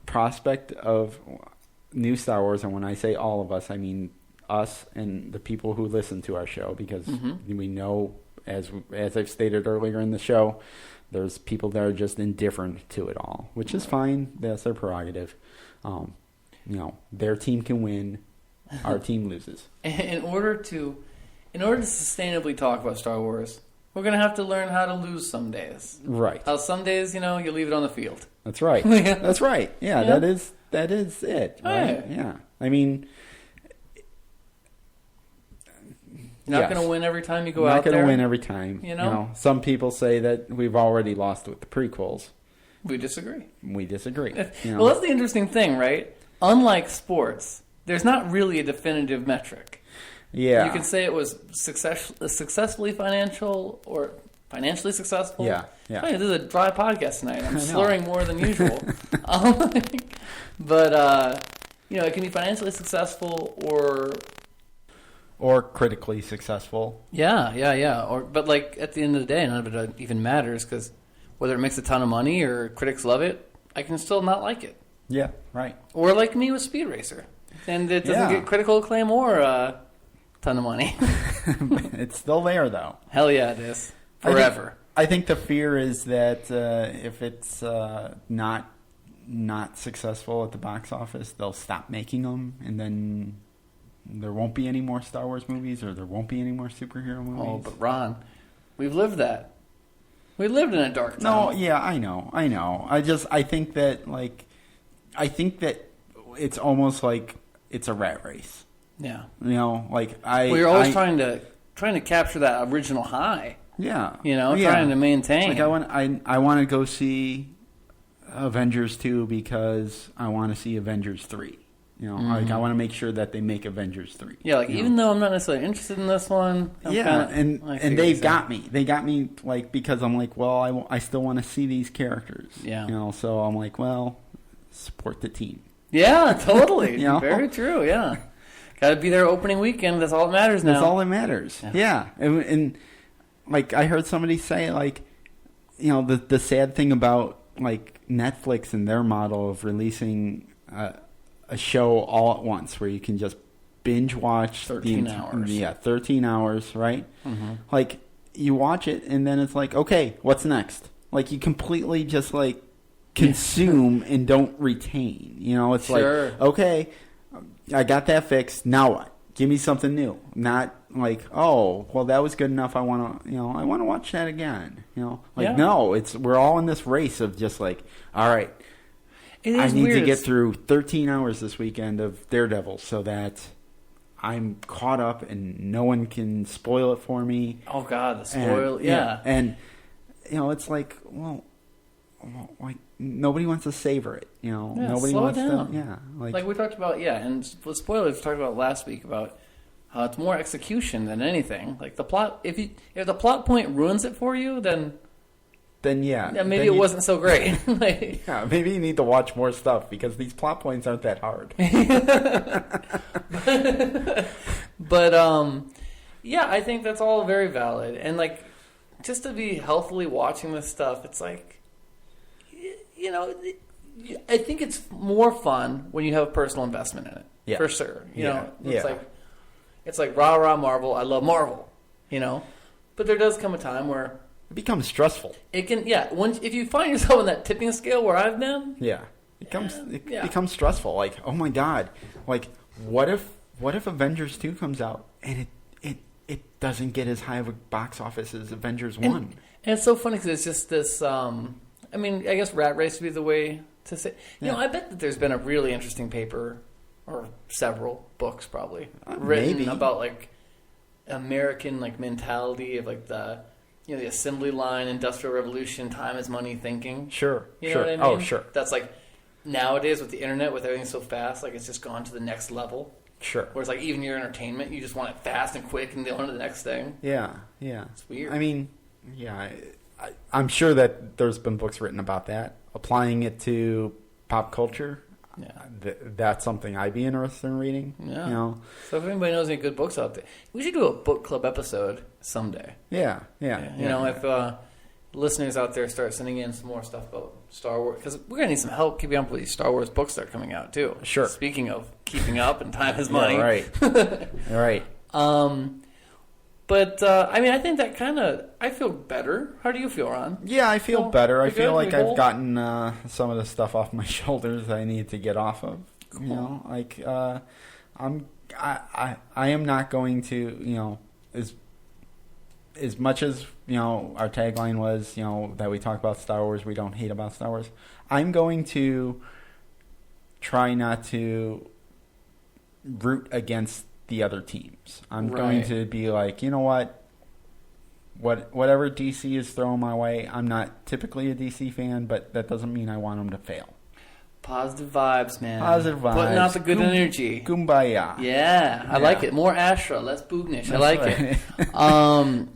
prospect of new Star Wars, and when I say all of us, I mean us and the people who listen to our show, because we know, as I've stated earlier in the show, there's people that are just indifferent to it all, which is fine. That's their prerogative. Their team can win, our team loses. In order to sustainably talk about Star Wars, we're going to have to learn how to lose some days. Right. How some days, you leave it on the field. That's right. That's right. Yeah, that is it. Right? Yeah. I mean, you're not going to win every time you go out there. Not going to win every time. You know, some people say that we've already lost with the prequels. We disagree. Well, that's the interesting thing, right? Unlike sports, there's not really a definitive metric. Yeah. You can say it was successfully financially successful. Yeah. Hey, this is a dry podcast tonight. I'm slurring more than usual. But it can be financially successful or critically successful. Yeah. But like at the end of the day, none of it even matters, because whether it makes a ton of money or critics love it, I can still not like it. Yeah, right. Or like me with Speed Racer, and it doesn't get critical acclaim or a ton of money. It's still there, though. Hell yeah, it is. Forever. I think the fear is that if it's not successful at the box office, they'll stop making them, and then there won't be any more Star Wars movies, or there won't be any more superhero movies. Oh, but Ron, we've lived that. We lived in a dark time. No, yeah, I know. I think that it's almost like it's a rat race. Yeah. We're always trying to trying to capture that original high. Yeah. Trying to maintain. Like I want to go see Avengers 2 because I want to see Avengers 3. Like I want to make sure that they make Avengers 3. Yeah, even though I'm not necessarily interested in this one. And they've got me. They got me like because I'm like, well, I still want to see these characters. Yeah. So I'm like, well, support the team. Yeah, totally. Very true. Yeah. Got to be there opening weekend. That's all that matters now. That's all that matters. Yeah. And like I heard somebody say, like, the sad thing about like Netflix and their model of releasing a show all at once, where you can just binge watch 13 hours. Yeah, 13 hours, right? Mm-hmm. Like you watch it, and then it's like, okay, what's next? Like you completely just like consume and don't retain. It's like, okay, I got that fixed. Now what? Give me something new. Not like, oh, well, that was good enough. I want to, I want to watch that again. No, we're all in this race of just like, all right, I need to get through 13 hours this weekend of Daredevil so that I'm caught up and no one can spoil it for me. Oh God, the spoil, yeah. And it's like, well, like nobody wants to savor it, nobody slow wants it down. to, like we talked about, and the spoilers we talked about last week about how it's more execution than anything. Like the plot, if the plot point ruins it for you, then maybe it wasn't so great. Maybe you need to watch more stuff because these plot points aren't that hard. But I think that's all very valid. And like, just to be healthily watching this stuff, it's like, I think it's more fun when you have a personal investment in it, for sure. It's like rah rah Marvel. I love Marvel, but there does come a time where it becomes stressful. It can, if you find yourself on that tipping scale where I've been, it becomes stressful. Like, oh my God, like what if Avengers 2 comes out and it doesn't get as high of a box office as Avengers 1? And it's so funny because it's just this. I guess rat race would be the way to say. I bet that there's been a really interesting paper or several books probably written about like American like mentality of like the the assembly line, industrial revolution, time is money thinking. Sure. You know what I mean? Oh, sure. That's like nowadays with the internet, with everything so fast, like it's just gone to the next level. Sure. Whereas like even your entertainment, you just want it fast and quick and on to the next thing. Yeah. It's weird. I mean, I'm sure that there's been books written about that. Applying it to pop culture, that's something I'd be interested in reading. Yeah. So if anybody knows any good books out there, we should do a book club episode someday. Yeah. If listeners out there start sending in some more stuff about Star Wars, because we're going to need some help keeping up with these Star Wars books that are coming out, too. Sure. Speaking of keeping up and time is money. Right. But, I think that I feel better. How do you feel, Ron? Yeah, I feel better. I feel like I've gotten some of the stuff off my shoulders that I need to get off of. Cool. I am not going to, as much as, our tagline was, that we talk about Star Wars, we don't hate about Star Wars. I'm going to try not to root against the other teams. I'm going to be like, you know what? Whatever DC is throwing my way, I'm not typically a DC fan, but that doesn't mean I want them to fail. Positive vibes, man. Positive vibes. Putting out the good energy. Kumbaya. Yeah, I like it. More Astra, less Boognish. I like it.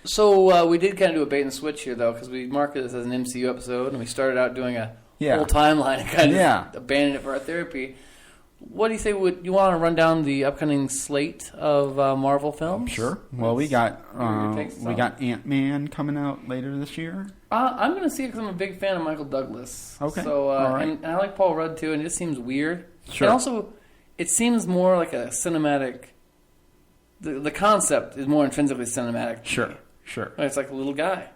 So we did kind of do a bait and switch here, though, because we marked this as an MCU episode, and we started out doing a whole timeline and kind of abandoned it for our therapy. What do you say? Would you want to run down the upcoming slate of Marvel films? Sure. Well, we got Ant-Man coming out later this year. I'm going to see it because I'm a big fan of Michael Douglas. Okay. So and I like Paul Rudd too, and it just seems weird. Sure. And also, it seems more like a cinematic. The concept is more intrinsically cinematic. Sure. It's like a little guy.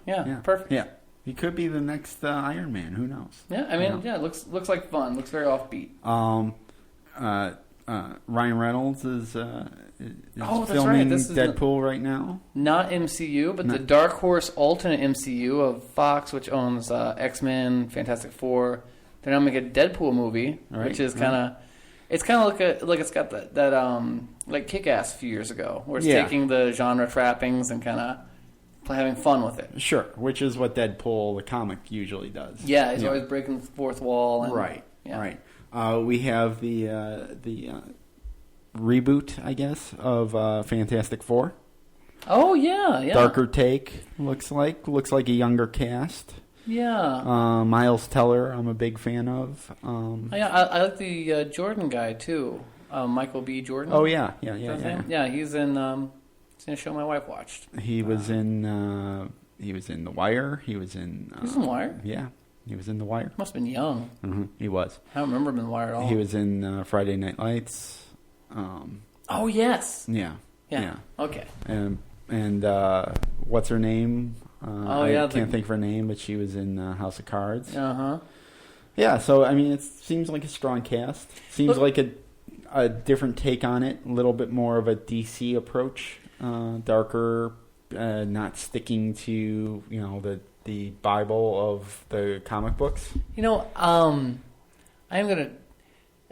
Yeah. Perfect. Yeah. He could be the next Iron Man. Who knows? Yeah, it looks like fun. Looks very offbeat. Ryan Reynolds is filming Deadpool right now. Not MCU, but the Dark Horse alternate MCU of Fox, which owns X-Men, Fantastic Four. They're now making a Deadpool movie, which is kind of It's kind of like it's got that like Kick-Ass a few years ago, where it's taking the genre trappings and kind of having fun with it. Sure, which is what Deadpool, the comic, usually does. Yeah, he's always breaking the fourth wall. And, right. We have the reboot, I guess, of Fantastic Four. Oh yeah. Darker take, looks like a younger cast. Yeah. Miles Teller, I'm a big fan of. I like the Jordan guy too, Michael B. Jordan. Oh yeah. Yeah, he's in a show my wife watched. He was in The Wire. He was in The Wire. Yeah, he was in The Wire. Must have been young. Mm-hmm. He was. I don't remember him in The Wire at all. He was in Friday Night Lights. Oh yes. Yeah. Okay. And what's her name? I can't think of her name, but she was in House of Cards. Yeah, so I mean, it seems like a strong cast. Seems like a different take on it. A little bit more of a DC approach, darker, not sticking to the Bible of the comic books. I'm gonna.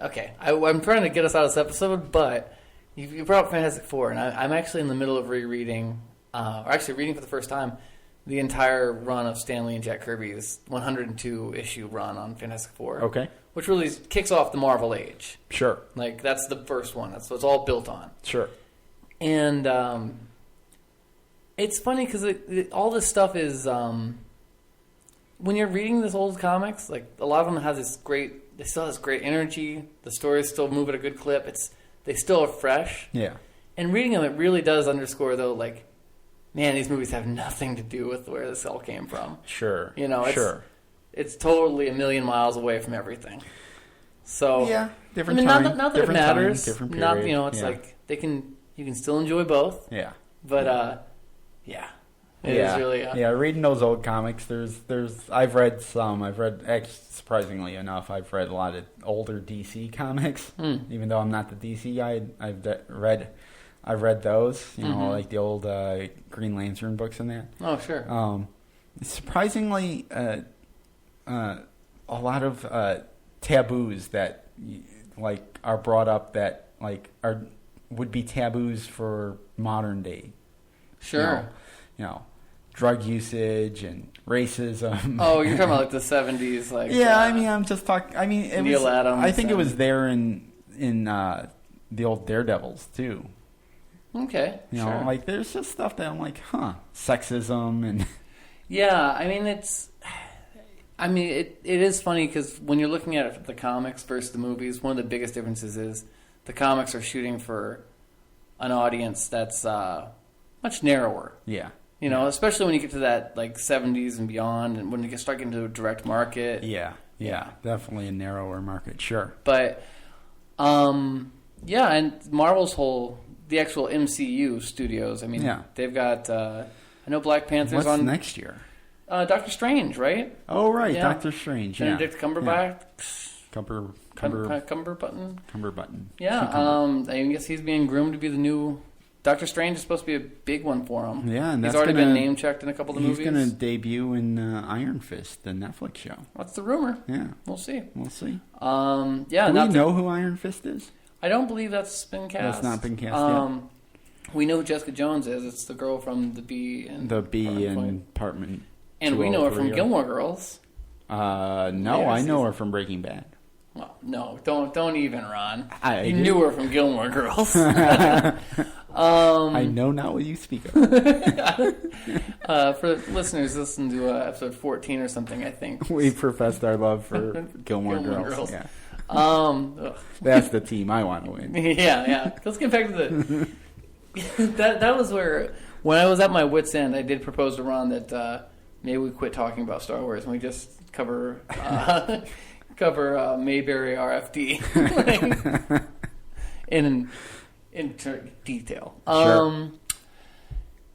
Okay, I'm trying to get us out of this episode, but you brought up Fantastic Four, and I'm actually in the middle of rereading, or actually reading for the first time, the entire run of Stan Lee and Jack Kirby's 102-issue run on Fantastic Four. Okay. Which really kicks off the Marvel Age. Sure. Like, that's the first one. That's what it's all built on. Sure. And it's funny because all this stuff is... when you're reading this old comics, like, a lot of them have this great... They still have this great energy. The stories still move at a good clip. They still are fresh. Yeah. And reading them, it really does underscore, though, like... Man, these movies have nothing to do with where this all came from. Sure. It's totally a million miles away from everything. So yeah, different time. Not that it matters. Different period. Not it's like you can still enjoy both. Yeah. But it is really reading those old comics. There's I've read some. Surprisingly enough, I've read a lot of older DC comics. Even though I'm not the DC guy, I've read those, like the old Green Lantern books and that. Oh, sure. Surprisingly, a lot of taboos that are brought up that would be taboos for modern day. Sure. Drug usage and racism. Oh, you're talking about like the 70s, like. Yeah, I'm just talking. I mean, Neil Adams. I think it was there in the old Daredevils too. Okay, sure. There's just stuff that I'm like, sexism and... Yeah, I mean, it is funny because when you're looking at the comics versus the movies, one of the biggest differences is the comics are shooting for an audience that's much narrower. Yeah. Especially when you get to that, 70s and beyond, and when you start getting to a direct market. Yeah, definitely a narrower market, sure. But, and Marvel's the actual MCU studios. I mean, they've got. I know Black Panther's on next year. Doctor Strange, right? Oh, right, yeah. Doctor Strange. Benedict Cumberbatch. Cumberbutton. Yeah. I guess he's being groomed to be the new Doctor Strange. Is supposed to be a big one for him. Yeah, and he's already been name checked in a couple of the movies. He's going to debut in Iron Fist, the Netflix show. That's the rumor. Yeah, we'll see. Do we know who Iron Fist is? I don't believe that's been cast. That's not been cast yet. We know who Jessica Jones is. It's the girl from the Bee and Department. And we know her from Gilmore Girls. No, I know her from Breaking Bad. Well, no, don't even, Ron. You knew her from Gilmore Girls. I know not what you speak of. For listeners, listen to episode 14 or something, I think. We professed our love for Gilmore Girls. Yeah. That's the team I want to win. Yeah. Let's get back to the... that was where, when I was at my wit's end, I did propose to Ron that maybe we quit talking about Star Wars and we just cover Mayberry RFD in detail. Sure.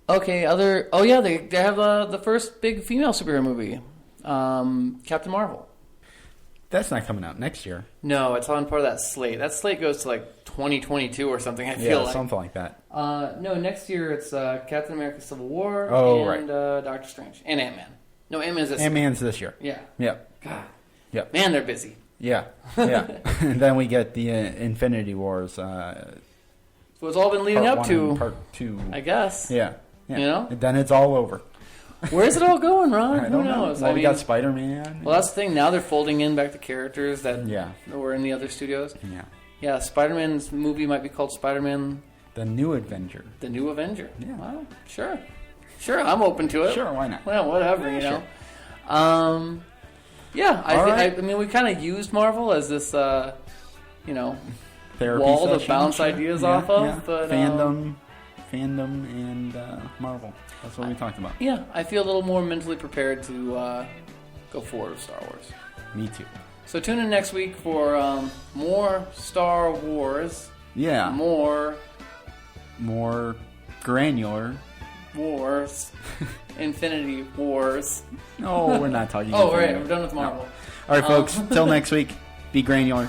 Okay. They have the first big female superhero movie, Captain Marvel. That's not coming out next year. No, it's on part of that slate. That slate goes to 2022 or something. I feel like something like that. No, next year it's Captain America: Civil War and Doctor Strange and Ant-Man. No, Ant-Man's this year. Ant-Man's this year. Yeah. Yep. God. Yep. Man, they're busy. Yeah. And then we get the Infinity Wars. So it's all been leading up to Part 2. I guess. Yeah. You know? And then it's all over. Where's it all going, Ron? I don't know. Knows? Well, we got Spider-Man. Well, that's the thing. Now they're folding in back the characters that were in the other studios. Yeah. Yeah, Spider-Man's movie might be called Spider-Man... The New Avenger. The New Avenger. Yeah. Well, sure. Sure, I'm open to it. Sure, why not? Well, whatever, you know. Sure. I mean, we kind of used Marvel as this, Therapy wall session, to bounce ideas off of. But fandom, and Marvel. That's what we talked about. Yeah, I feel a little more mentally prepared to go forward with Star Wars. Me too. So tune in next week for more Star Wars. Yeah. More granular. Wars. Infinity Wars. No, we're not talking Oh, right. We're done with Marvel. No. All right, folks. Till next week. Be granular.